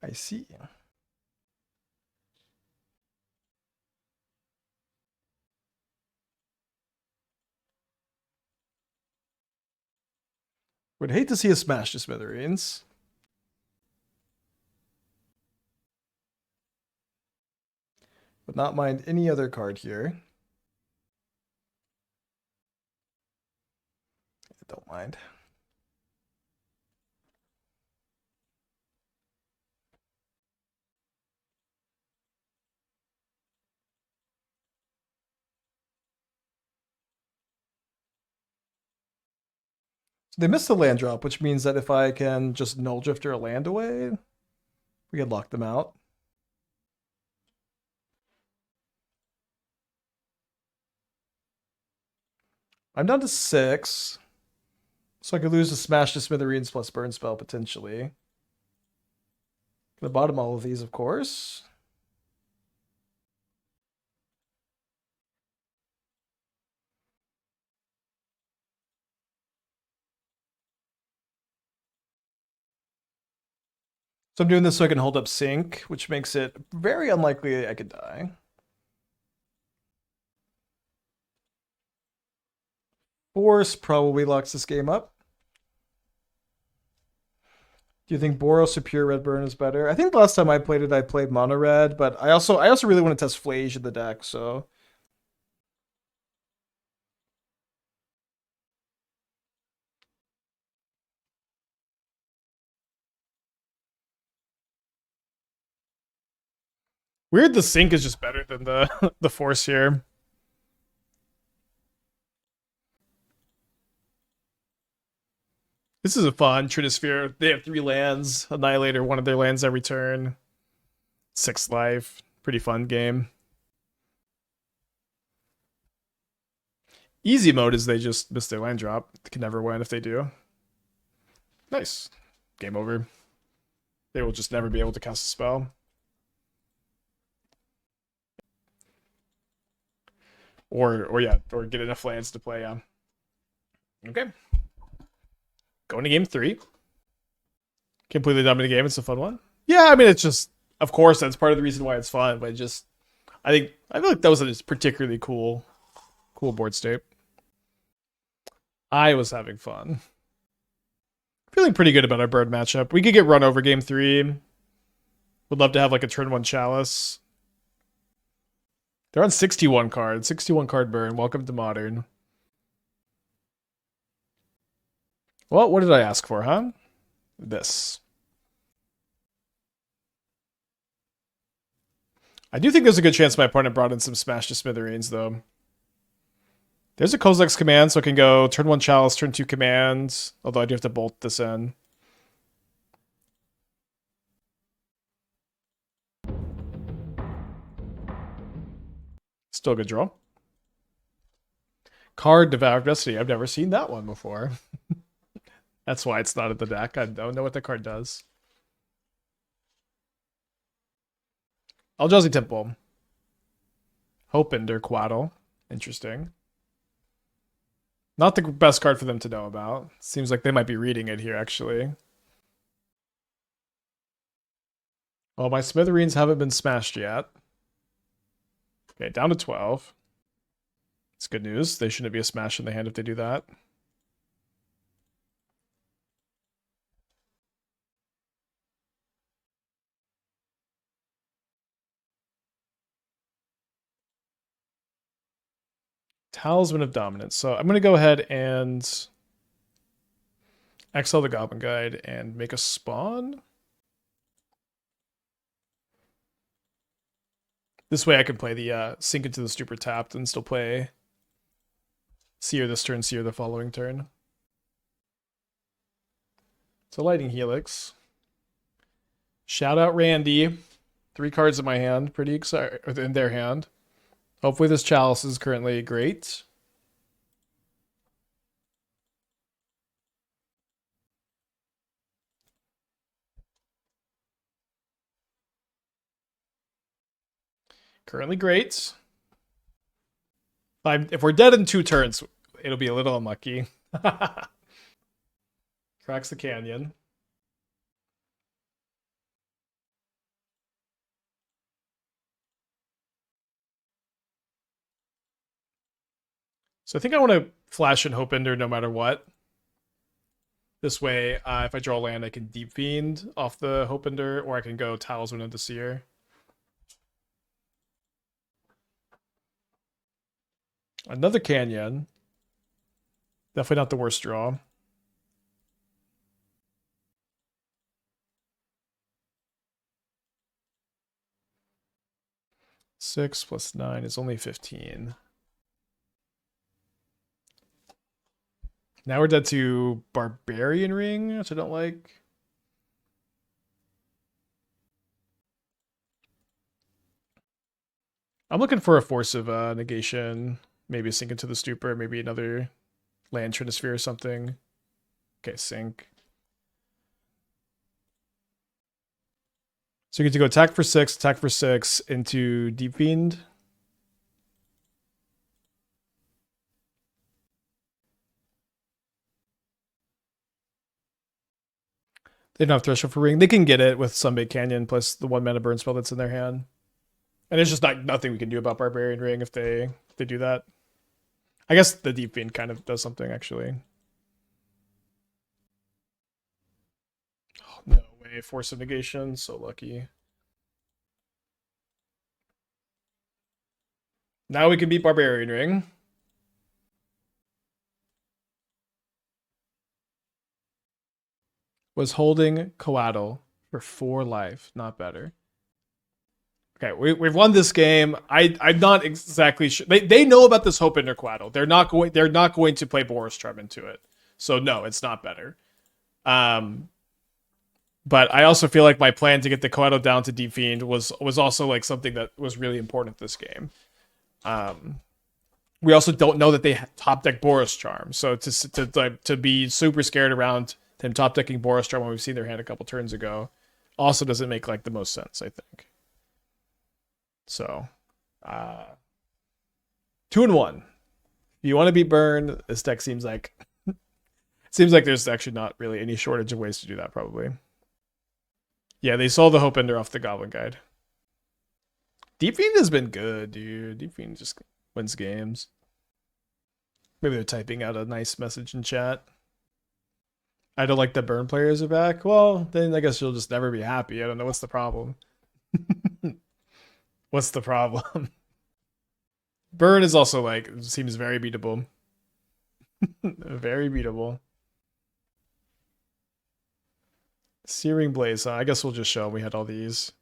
I see. Would hate to see a smash to smithereens. Would not mind any other card here. I don't mind. So they missed the land drop, which means that if I can just Nulldrifter a land away, we can lock them out. I'm down to 6. So I could lose a Smash to Smithereens plus Burn spell potentially. Gonna bottom all of these, of course. So I'm doing this so I can hold up sync, which makes it very unlikely I could die. Force probably locks this game up. Do you think Boros or Pure Red Burn is better? I think the last time I played it, I played Mono Red, but I also really want to test Flage in the deck, so. Weird the sync is just better than the the force here. This is a fun Trinisphere. They have 3 lands. Annihilator, one of their lands every turn. 6 life. Pretty fun game. Easy mode is they just miss their land drop. They can never win if they do. Nice. Game over. They will just never be able to cast a spell. Or yeah, or get enough lands to play, yeah. Okay. Going to game 3. Completely dominant game. It's a fun one. Yeah, I mean, it's just, of course, that's part of the reason why it's fun. But just, I feel like that was a particularly cool board state. I was having fun. Feeling pretty good about our bird matchup. We could get run over game 3. Would love to have like a turn 1 Chalice. They're on 61 cards. 61 card burn. Welcome to Modern. Well, what did I ask for, huh? This. I do think there's a good chance my opponent brought in some Smash to Smithereens, though. There's a Kozilek's command, so I can go turn 1 Chalice, turn 2 commands. Although I do have to bolt this in. Still a good draw. Card Devour Destiny. I've never seen that one before. That's why it's not in the deck. I don't know what the card does. Eldrazi Temple. Hope-Ender Coatl. Interesting. Not the best card for them to know about. Seems like they might be reading it here, actually. Well, my Smithereens haven't been smashed yet. Okay, down to 12. It's good news. They shouldn't be a smash in the hand if they do that. Talisman of Dominance. So I'm going to go ahead and exile the Goblin Guide and make a spawn. This way I can play the Sink into the Stupor tapped and still play Seer this turn, Seer the following turn. So Lightning Helix. Shout out Randy. 3 cards in my hand. Pretty excited. In their hand. Hopefully this Chalice is currently great. Currently great. If we're dead in 2 turns, it'll be a little unlucky. Cracks the Canyon. So I think I want to flash and Hope-Ender no matter what. This way, if I draw land, I can Deep-Fiend off the Hope-Ender, or I can go Talisman of the Seer. Another Canyon. Definitely not the worst draw. Six plus 9 is only 15. Now we're dead to Barbarian Ring, which I don't like. I'm looking for a Force of Negation. Maybe a Sink into the Stupor. Maybe another land Trinisphere or something. Okay, Sink. So you get to go attack for 6 into Deep-Fiend. They don't have Threshold for Ring. They can get it with Sunbait Canyon plus the 1 mana burn spell that's in their hand. And there's just nothing we can do about Barbarian Ring if they do that. I guess the Deep-Fiend kind of does something, actually. Oh, no way. Force of Negation. So lucky. Now we can beat Barbarian Ring. Was holding Coatl for 4 life. Not better. Okay, we've won this game. I'm not exactly sure. They know about this Hope-Ender Coatl. They're not going to play Boros Charm into it. So no, it's not better. But I also feel like my plan to get the Coatl down to Deep-Fiend was also like something that was really important this game. We also don't know that they top deck Boros Charm, so to be super scared around them top decking Boros Charm when we've seen their hand a couple turns ago also doesn't make like the most sense, I think. So, 2-1. If you want to beat Burn, this deck seems like there's actually not really any shortage of ways to do that. Probably. Yeah, they saw the Hope-Ender off the Goblin Guide. Deep-Fiend has been good, dude. Deep-Fiend just wins games. Maybe they're typing out a nice message in chat. I don't like that Burn players are back. Well, then I guess you'll just never be happy. I don't know. What's the problem? What's the problem? Burn is also like, seems very beatable. Very beatable. Searing Blaze, I guess we'll just show them we had all these.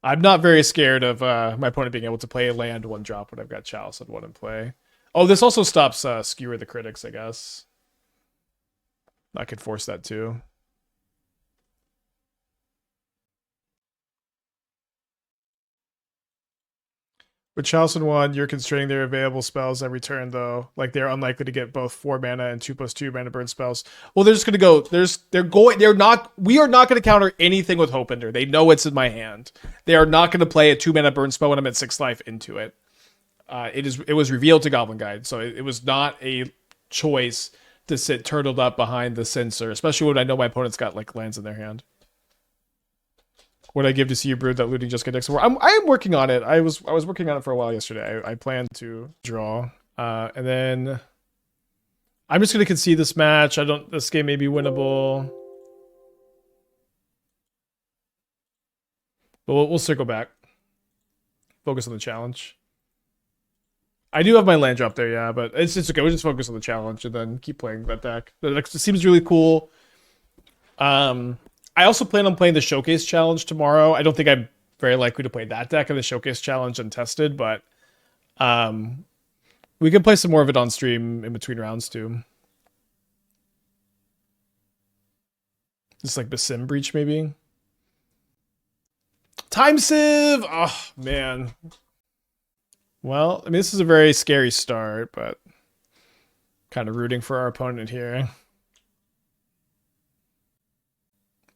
I'm not very scared of my opponent being able to play a land 1-drop when I've got Chalice and 1 in play. Oh, this also stops Skewer the Critics, I guess. I could force that too. With Chalice in 1, you're constraining their available spells every turn, though. Like they're unlikely to get both 4 mana and 2+2 mana burn spells. Well, they're just gonna go. We are not gonna counter anything with Hope-Ender. They know it's in my hand. They are not gonna play a 2 mana burn spell when I'm at 6 life into it. It was revealed to Goblin Guide, so it was not a choice to sit turtled up behind the Censor, especially when I know my opponent's got like lands in their hand. What I give to see you brood that looting just get next to war. I am working on it. I was working on it for a while yesterday. I plan to draw, and then I'm just gonna concede this match. This game may be winnable, but we'll circle back. Focus on the challenge. I do have my land drop there, yeah, but it's okay. We'll just focus on the challenge and then keep playing that deck. The deck seems really cool. I also plan on playing the Showcase Challenge tomorrow. I don't think I'm very likely to play that deck in the Showcase Challenge untested, but we can play some more of it on stream in between rounds too. Just like the Sim Breach, maybe. Time Civ! Oh, man. Well, I mean, this is a very scary start, but kind of rooting for our opponent here.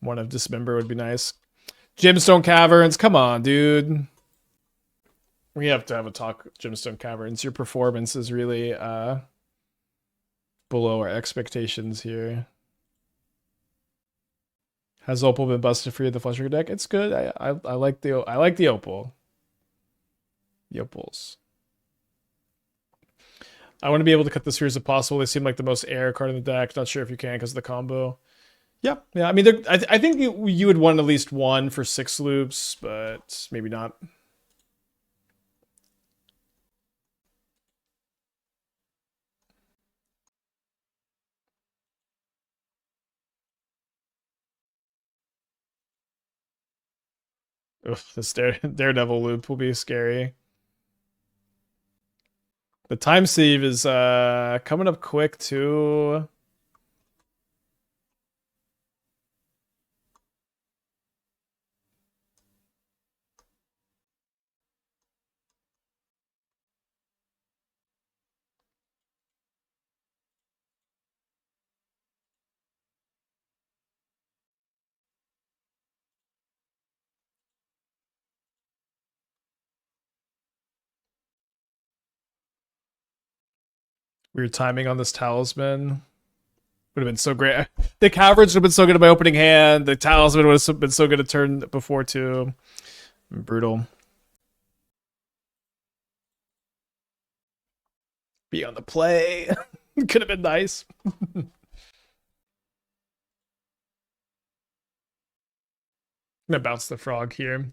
One of Dismember would be nice. Gemstone Caverns, come on, dude. We have to have a talk, Gemstone Caverns. Your performance is really below our expectations here. Has Opal been busted free of the Flush deck? It's good. I like the Opal. The Opals. I want to be able to cut the spheres if possible. They seem like the most air card in the deck. Not sure if you can because of the combo. Yeah. I mean, I think you would want at least 1 for 6 loops, but maybe not. Ugh, this Daredevil loop will be scary. The time save is coming up quick too. Weird timing on this talisman. Would have been so great. The Caverns would have been so good at my opening hand. The Talisman would have been so good a turn before too. Brutal. Be on the play. Could have been nice. I'm gonna bounce the frog here.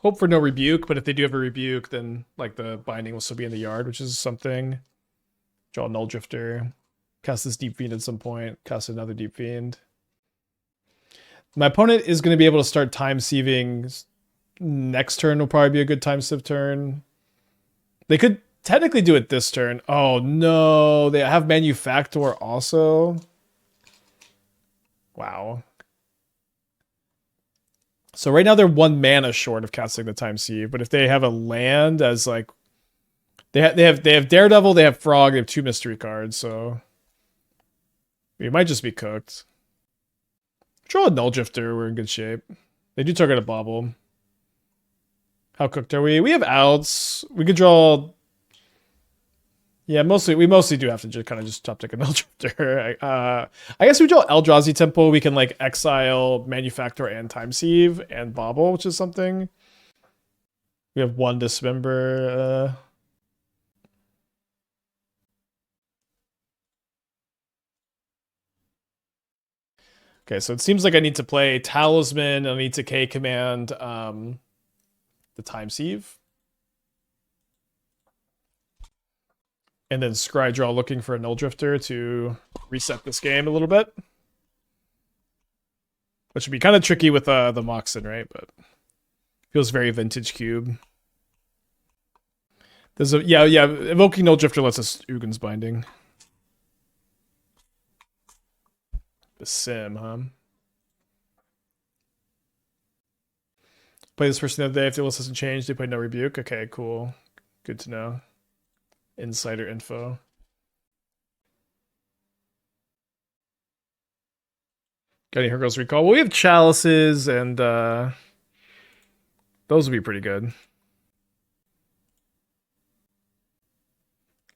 Hope for no rebuke, but if they do have a rebuke, then like the binding will still be in the yard, which is something. Draw a Nulldrifter. Cast this Deep-Fiend at some point. Cast another Deep-Fiend. My opponent is going to be able to start time sieving. Next turn will probably be a good time sieve turn. They could technically do it this turn. Oh no, they have Manufactor also. Wow. So right now they're 1 mana short of casting the time sieve, but if they have a land as like they have Daredevil, they have Frog, they have 2 mystery cards, so we might just be cooked. Draw a Nulldrifter, we're in good shape. They do target a bauble. How cooked are we? We have outs. We could draw. Yeah, we mostly do have to just kind of just top deck a Nulldrifter. I guess we draw Eldrazi Temple. We can like exile, Manufactor, and time sieve and bauble, which is something. We have 1 Dismember. Okay, so it seems like I need to play Talisman. I need to K command the time sieve. And then Scry Draw looking for a Nulldrifter to reset this game a little bit. Which would be kind of tricky with the Moxen, right? But feels very vintage cube. There's a yeah, evoking Nulldrifter lets us Ugin's Binding. The sim, huh? Play this person the other day. If the list hasn't changed, they play no rebuke. Okay, cool. Good to know. Insider info. Got any Hergle's Recall? Well, we have Chalices, and those would be pretty good.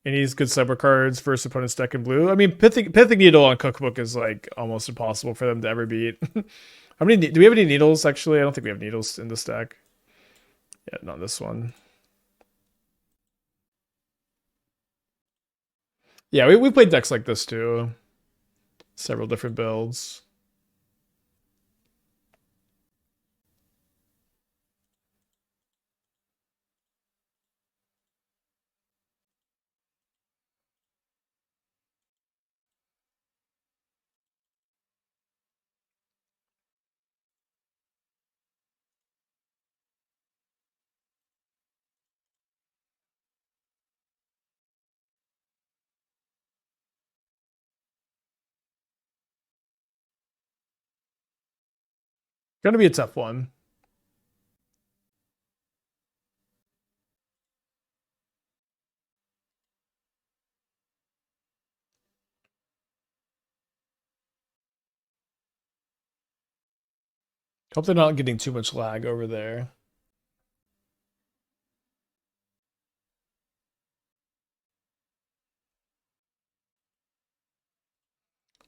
Any good cyber cards, first opponent's deck in blue. I mean, Pithing Needle on Cookbook is like almost impossible for them to ever beat. How many do we have any needles? Actually, I don't think we have needles in this deck. Yeah, not this one. Yeah, we played decks like this too. Several different builds. Gonna be a tough one. Hope they're not getting too much lag over there.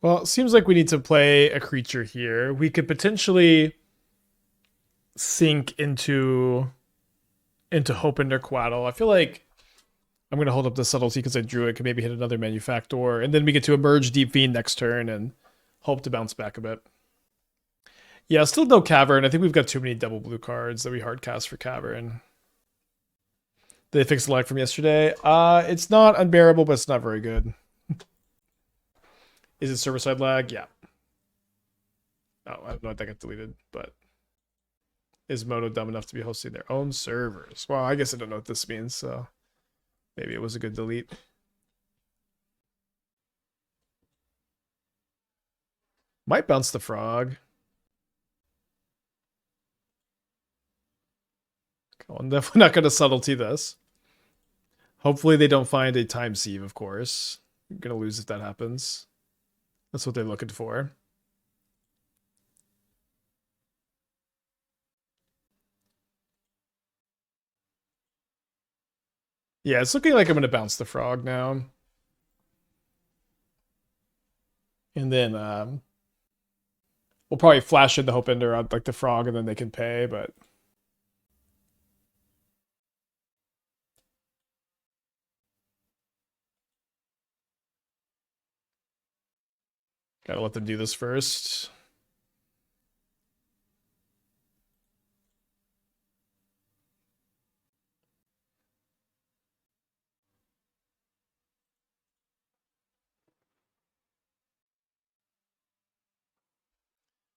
Well, it seems like we need to play a creature here. We could potentially sink into Hope-Ender Coatl. I feel like I'm going to hold up the Subtlety because I drew it. Could maybe hit another Manufactor. And then we get to emerge Deep-Fiend next turn and hope to bounce back a bit. Yeah, still no Cavern. I think we've got too many double blue cards that we hardcast for Cavern. Did they fix the lag from yesterday? It's not unbearable, but it's not very good. Is it server-side lag? Yeah. Oh, I don't know if that got deleted, but is Moto dumb enough to be hosting their own servers? Well, I guess I don't know what this means, so maybe it was a good delete. Might bounce the frog. I'm definitely not going to subtlety this. Hopefully they don't find a time sieve, of course. I'm going to lose if that happens. That's what they're looking for. Yeah, it's looking like I'm gonna bounce the frog now. And then we'll probably flash in the Hope-Ender on like the frog and then they can pay, but gotta let them do this first.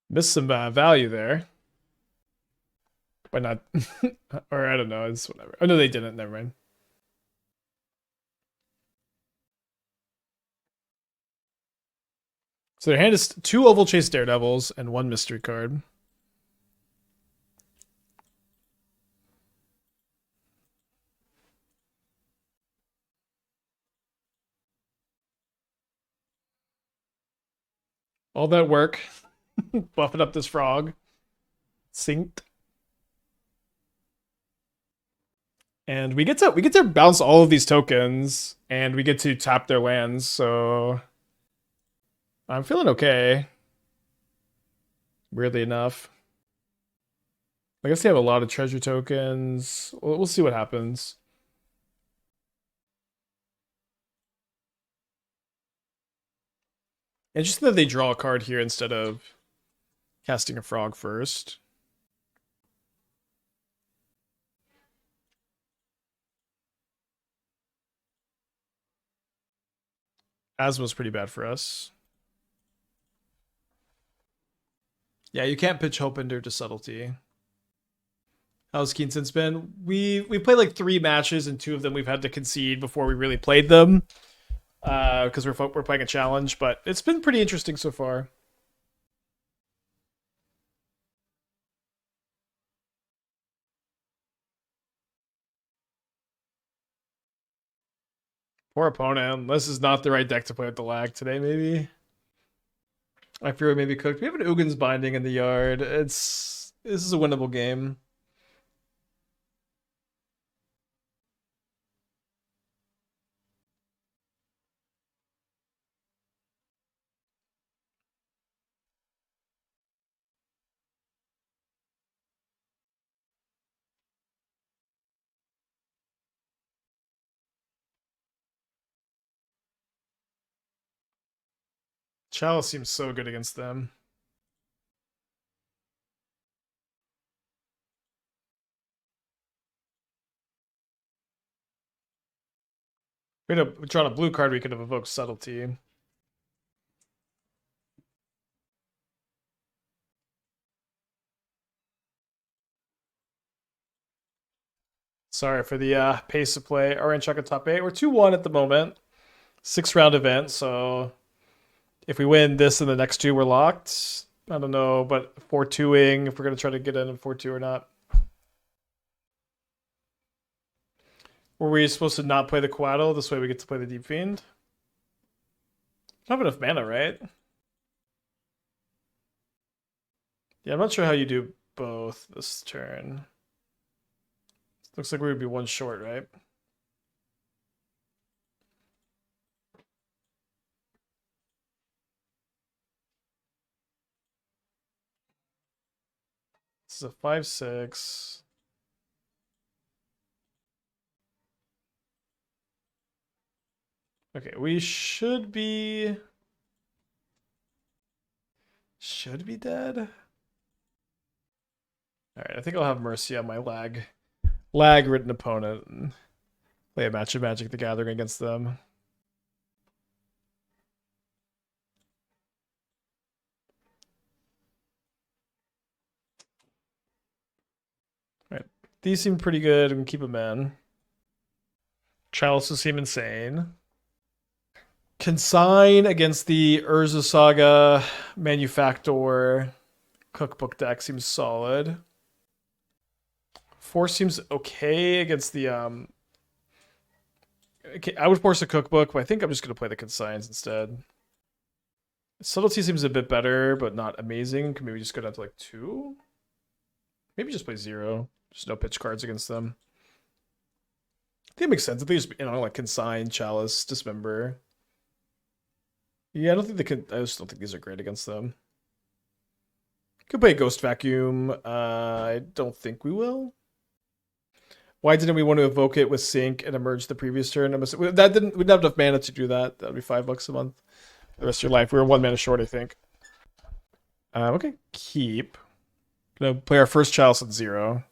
Missed some value there. By not, or I don't know, it's whatever. Oh no, they didn't, never mind. So their hand is 2 Oval Chase Daredevils and 1 mystery card. All that work, buffing up this frog, synced, and we get to bounce all of these tokens, and we get to tap their lands. So I'm feeling okay. Weirdly enough, I guess they have a lot of treasure tokens. We'll see what happens. Interesting that they draw a card here instead of casting a frog first. Asmo's pretty bad for us. Yeah, you can't pitch Hope-Ender to Subtlety. How's Keenson's been? We played like 3 matches, and 2 of them we've had to concede before we really played them. Because we're playing a challenge, but it's been pretty interesting so far. Poor opponent. This is not the right deck to play with the lag today, maybe. I fear we may be cooked. We have an Ugin's Binding in the yard. This is a winnable game. Chalice seems so good against them. We had drawn a blue card, we could have evoked Subtlety. Sorry for the pace of play. Orange Chuck at top 8. We're 2-1 at the moment. 6-round event, so if we win this and the next 2, we're locked. I don't know, but 4-2ing, if we're going to try to get in 4-2 or not. Were we supposed to not play the Coatl? This way we get to play the Deep-Fiend? Not enough mana, right? Yeah, I'm not sure how you do both this turn. Looks like we would be 1 short, right? This is a 5/6. Okay, we should be dead. All right, I think I'll have mercy on my lag-ridden opponent and play a match of Magic the Gathering against them. All right, these seem pretty good. I'm gonna keep them in. Chalices seem insane. Consign against the Urza Saga Manufactor cookbook deck seems solid. Force seems okay against the okay, I would force a cookbook, but I think I'm just gonna play the consigns instead. Subtlety seems a bit better, but not amazing. Can maybe just go down to like 2? Maybe just play 0. Just no pitch cards against them. think it makes sense. I think just, like Consign, Chalice, Dismember. Yeah, I don't think they could. I just don't think these are great against them. Could play Ghost Vacuum. I don't think we will. Why didn't we want to evoke it with Sync and emerge the previous turn? We didn't have enough mana to do that. That'd be $5 a month for the rest of your life. We were 1 mana short, I think. Okay, keep. Gonna play our first Chalice at 0.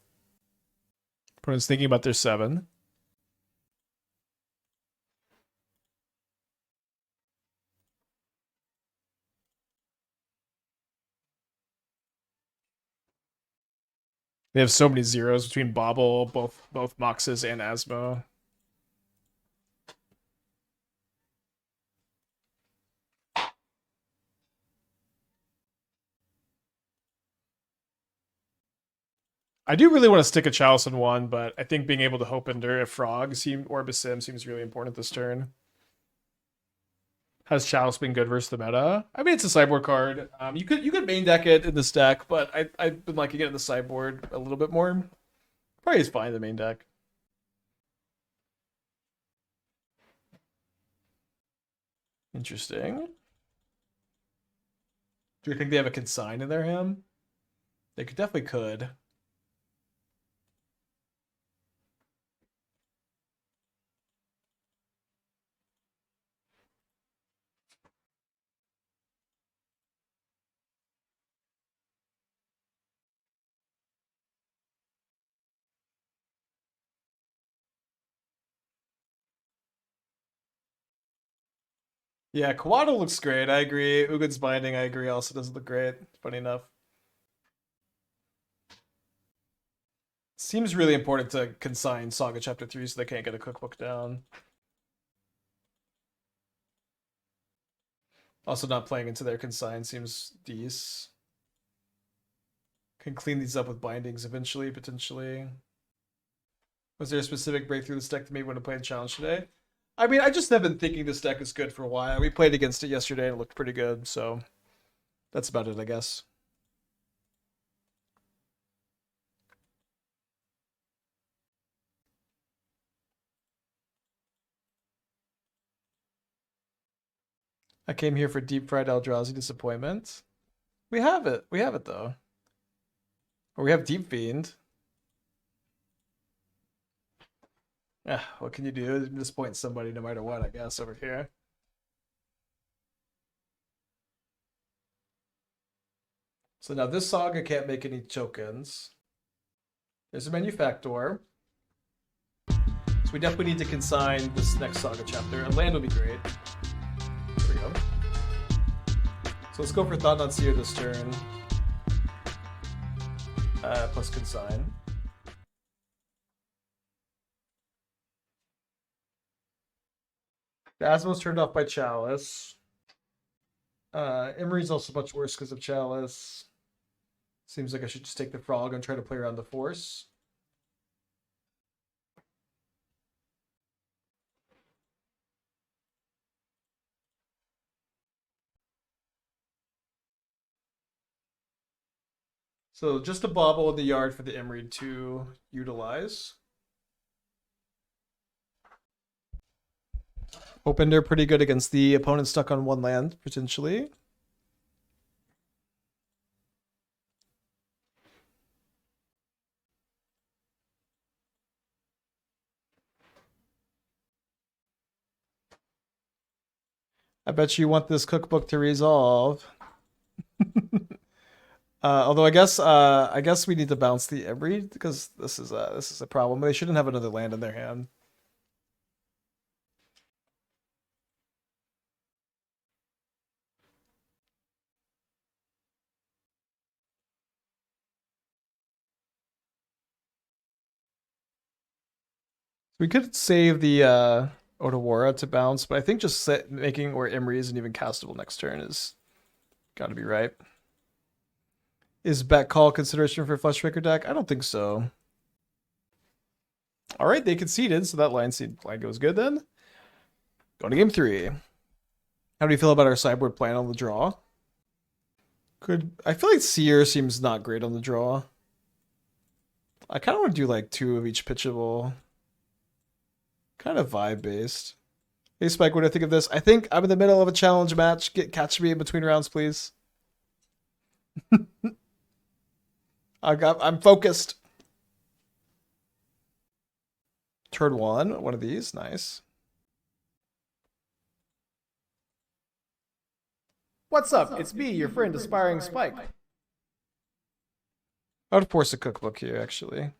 Opponent's thinking about their 7. They have so many zeros between Bobble, both Moxes and Asmo. I do really want to stick a Chalice in 1, but I think being able to Hope-Ender a Frog or a Basim seems really important this turn. Has Chalice been good versus the meta? I mean, it's a sideboard card. You could main deck it in this deck, but I've been liking it in the sideboard a little bit more. Probably is fine in the main deck. Interesting. Do you think they have a Consign in their hand? They definitely could. Yeah, Coatl looks great. I agree. Ugin's Binding, I agree, also doesn't look great. Funny enough. Seems really important to consign Saga Chapter 3 so they can't get a cookbook down. Also not playing into their consign seems decent. Can clean these up with bindings eventually, potentially. Was there a specific breakthrough this deck that made you want to play the challenge today? I mean, I just have been thinking this deck is good for a while. We played against it yesterday and it looked pretty good, so that's about it, I guess. I came here for deep fried Eldrazi disappointment. We have it. We have it though. Or we have Deep-Fiend. Yeah, what can you do? Disappoint somebody no matter what, I guess, over here. So now this Saga can't make any tokens. There's a Manufactor. So we definitely need to consign this next Saga chapter. A land would be great. There we go. So let's go for Thought-Knot Seer this turn. Plus consign. The Asmo's turned off by Chalice. Emery's also much worse because of Chalice. Seems like I should just take the Frog and try to play around the Force. So just a bobble in the yard for the Emery to utilize. Hope-Ender pretty good against the opponent stuck on 1 land, potentially. I bet you want this cookbook to resolve. Although I guess we need to bounce the Emery because this is a problem. They shouldn't have another land in their hand. We could save the Otawara to bounce, but I think just making or Emery isn't even castable next turn is got to be right. Is bet call consideration for Fleshbreaker deck? I don't think so. All right, they conceded, so that line goes good then. Going to game 3. How do you feel about our sideboard plan on the draw? I feel like Seer seems not great on the draw. I kind of want to do like 2 of each pitchable. Kind of vibe based. Hey Spike, what do you think of this? I think I'm in the middle of a challenge match. Catch me in between rounds, please. I'm focused. Turn one of these, nice. What's up? It's me, your friend, Aspiring Spike. I would force a cookbook here, actually.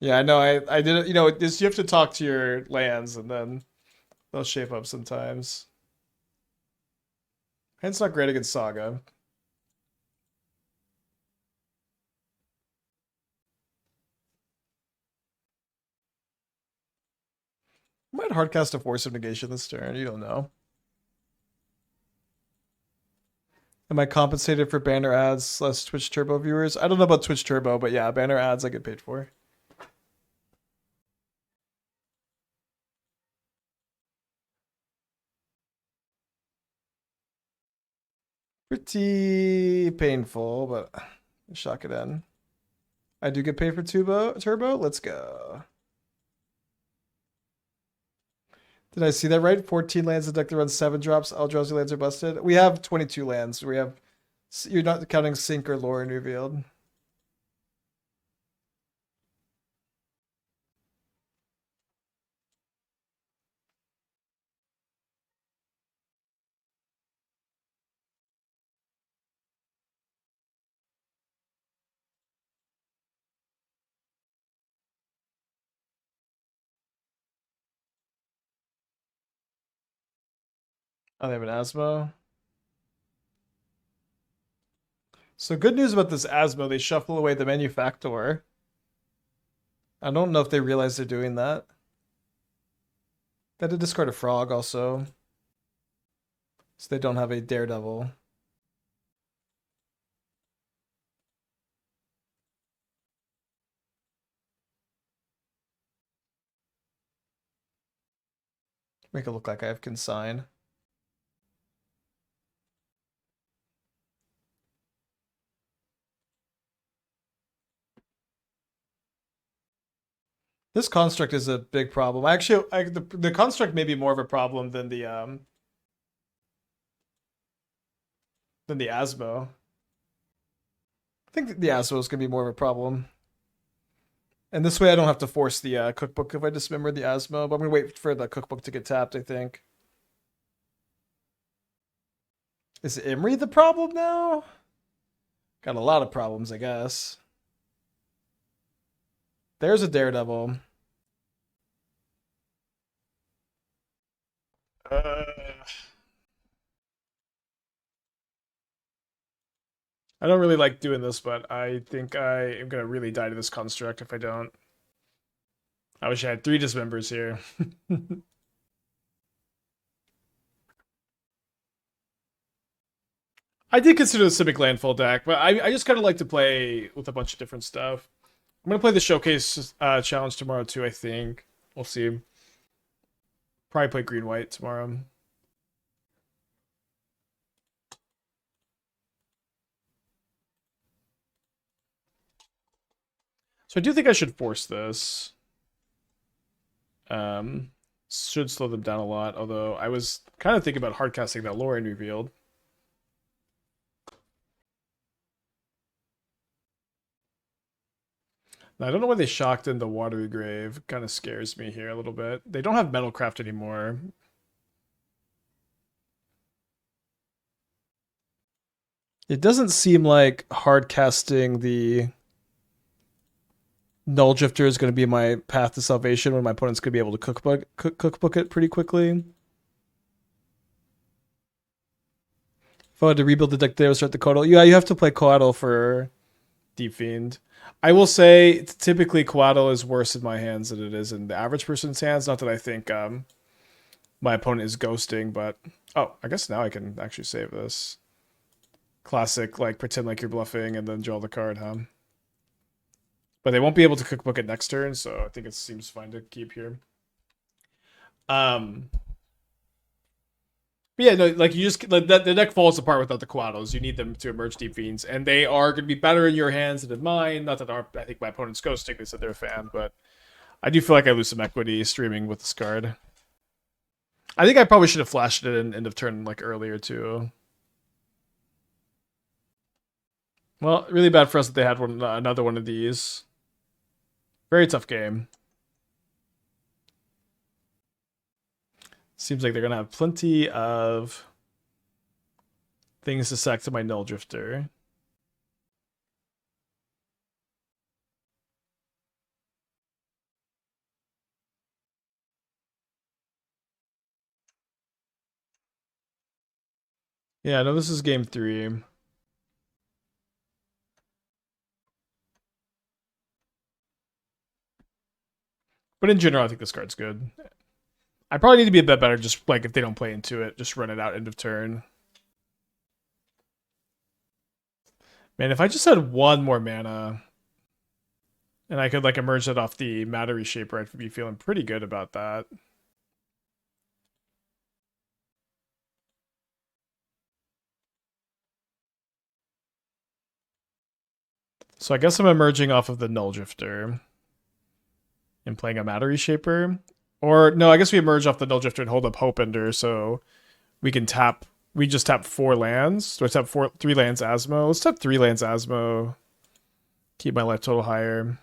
Yeah, I know. I did it. You know, this you have to talk to your lands, and then they'll shape up sometimes. And it's not great against Saga. I might hardcast a Force of Negation this turn. You don't know. Am I compensated for banner ads less Twitch Turbo viewers? I don't know about Twitch Turbo, but yeah, banner ads I get paid for. Pretty painful, but shock it in. I do get paid for Turbo. Let's go. Did I see that right? 14 lands in deck that runs 7 drops. Eldrazi lands are busted. We have 22 lands. We have. You're not counting Sync or Lrien Revealed. Oh, they have an Asmo. So good news about this Asmo, they shuffle away the Manufactor. I don't know if they realize they're doing that. They had to discard a Frog also. So they don't have a Daredevil. Make it look like I have Consign. This construct is a big problem. Actually, the construct may be more of a problem than the Asmo. I think the Asmo is gonna be more of a problem. And this way I don't have to force the cookbook if I dismember the Asmo, but I'm gonna wait for the cookbook to get tapped, I think. Is Imri the problem now? Got a lot of problems, I guess. There's a Daredevil. I don't really like doing this, but I think I am gonna really die to this construct if I don't. I wish I had 3 dismembers here. I did consider the Civic Landfall deck, but I just kind of like to play with a bunch of different stuff. I'm gonna play the Showcase challenge tomorrow too, I think. We'll see. Probably play green-white tomorrow. So I do think I should force this. Should slow them down a lot, although I was kind of thinking about hardcasting that Lrien Revealed. Now, I don't know why they shocked in the Watery Grave. Kind of scares me here a little bit. They don't have Metalcraft anymore. It doesn't seem like hardcasting the Nulldrifter is going to be my path to salvation when my opponent's going to be able to cookbook it pretty quickly. If I had to rebuild the deck today, I would start the Coatl. Yeah, you have to play Coatl for Deep-Fiend. I will say, typically Coatl is worse in my hands than it is in the average person's hands. Not that I think my opponent is ghosting, but... Oh, I guess now I can actually save this. Classic, like, pretend like you're bluffing and then draw the card, huh? But they won't be able to cookbook it next turn, so I think it seems fine to keep here. But yeah, no, like you just like the deck falls apart without the Coatls. You need them to emerge Deep-Fiends, and they are going to be better in your hands than in mine. Not that I think my opponent's ghosting. They said they're a fan, but I do feel like I lose some equity streaming with this card. I think I probably should have flashed it in end of turn like earlier too. Well, really bad for us that they had another one of these. Very tough game. Seems like they're going to have plenty of things to sack to my Nulldrifter. Yeah, no, this is game 3. But in general, I think this card's good. I probably need to be a bit better just like if they don't play into it, just run it out end of turn. Man, if I just had one more mana and I could like emerge that off the Matter Reshaper, I'd be feeling pretty good about that. So I guess I'm emerging off of the Nulldrifter and playing a Matter Reshaper. Or no, I guess we emerge off the Nulldrifter and hold up Hope-Ender so we can tap. We just tap 4 lands. So I tap 3 lands Asmo. Let's tap 3 lands Asmo. Keep my life total higher.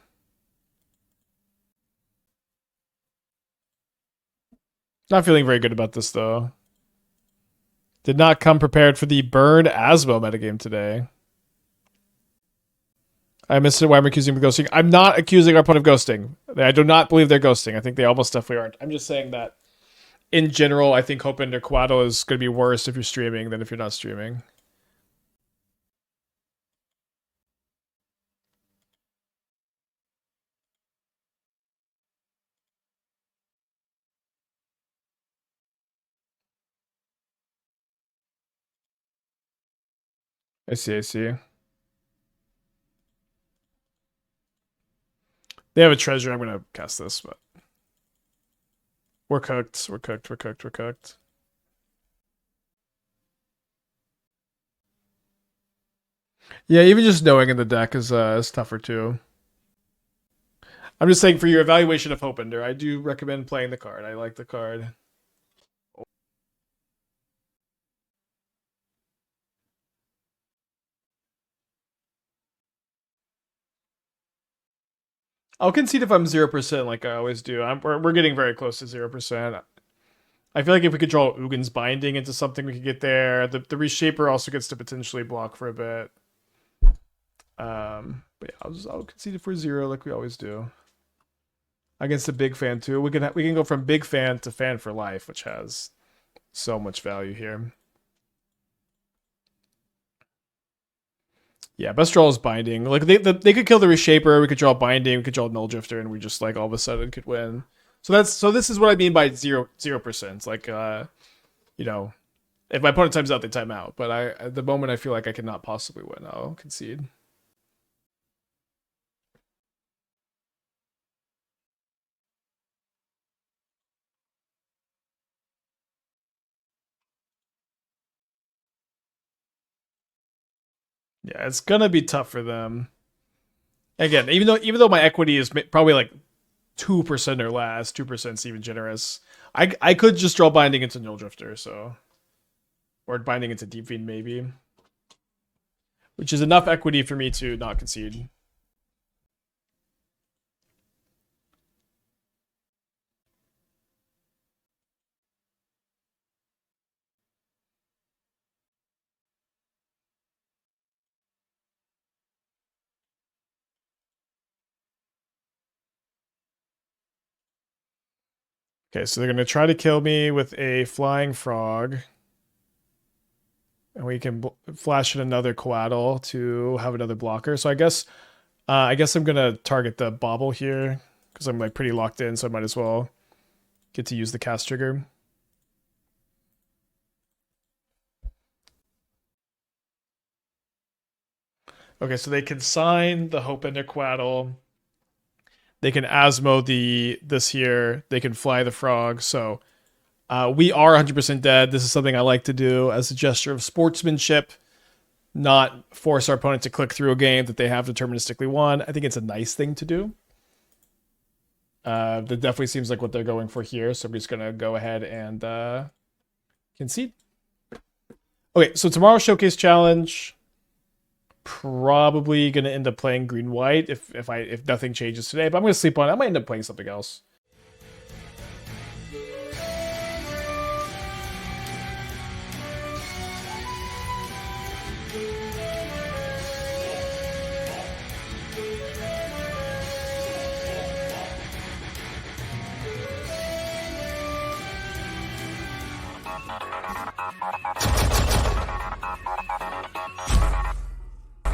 Not feeling very good about this though. Did not come prepared for the burn Asmo metagame today. I missed it. Why am I accusing them of ghosting? I'm not accusing our opponent of ghosting. I do not believe they're ghosting. I think they almost definitely aren't. I'm just saying that in general, I think Hope-Ender Coatl is going to be worse if you're streaming than if you're not streaming. I see, I see. They have a treasure. I'm going to cast this, but we're cooked. We're cooked. We're cooked. We're cooked. Yeah, even just knowing in the deck is tougher too. I'm just saying for your evaluation of Hope-Ender, I do recommend playing the card. I like the card. I'll concede if I'm 0% like I always do. We're getting very close to 0%. I feel like if we could draw Ugin's Binding into something, we could get there. The Reshaper also gets to potentially block for a bit. But yeah, I'll concede it for 0 like we always do. Against a big fan too. We can go from big fan to fan for life, which has so much value here. Yeah, best draw is Binding. Like they could kill the Reshaper, we could draw Binding, we could draw Nulldrifter, and we just like all of a sudden could win. So this is what I mean by 0%. Like you know, if my opponent times out, they time out. But at the moment I feel like I cannot possibly win, I'll concede. Yeah, it's gonna be tough for them. Again, even though my equity is probably like 2% or less, 2% is even generous. I could just draw Binding into Nulldrifter, so or Binding into Deep-Fiend maybe, which is enough equity for me to not concede. Okay, so they're going to try to kill me with a Flying Frog. And we can flash in another Coatl to have another blocker. So I guess I'm going to target the Bauble here because I'm like pretty locked in, so I might as well get to use the cast trigger. Okay, so they consign the Hope-Ender Coatl. They can Asmo this here. They can fly the frog. So we are 100% dead. This is something I like to do as a gesture of sportsmanship, not force our opponent to click through a game that they have deterministically won. I think it's a nice thing to do. That definitely seems like what they're going for here. So I'm just going to go ahead and concede. Okay, so tomorrow's Showcase Challenge, probably going to end up playing green-white if nothing changes today. But I'm going to sleep on it. I might end up playing something else.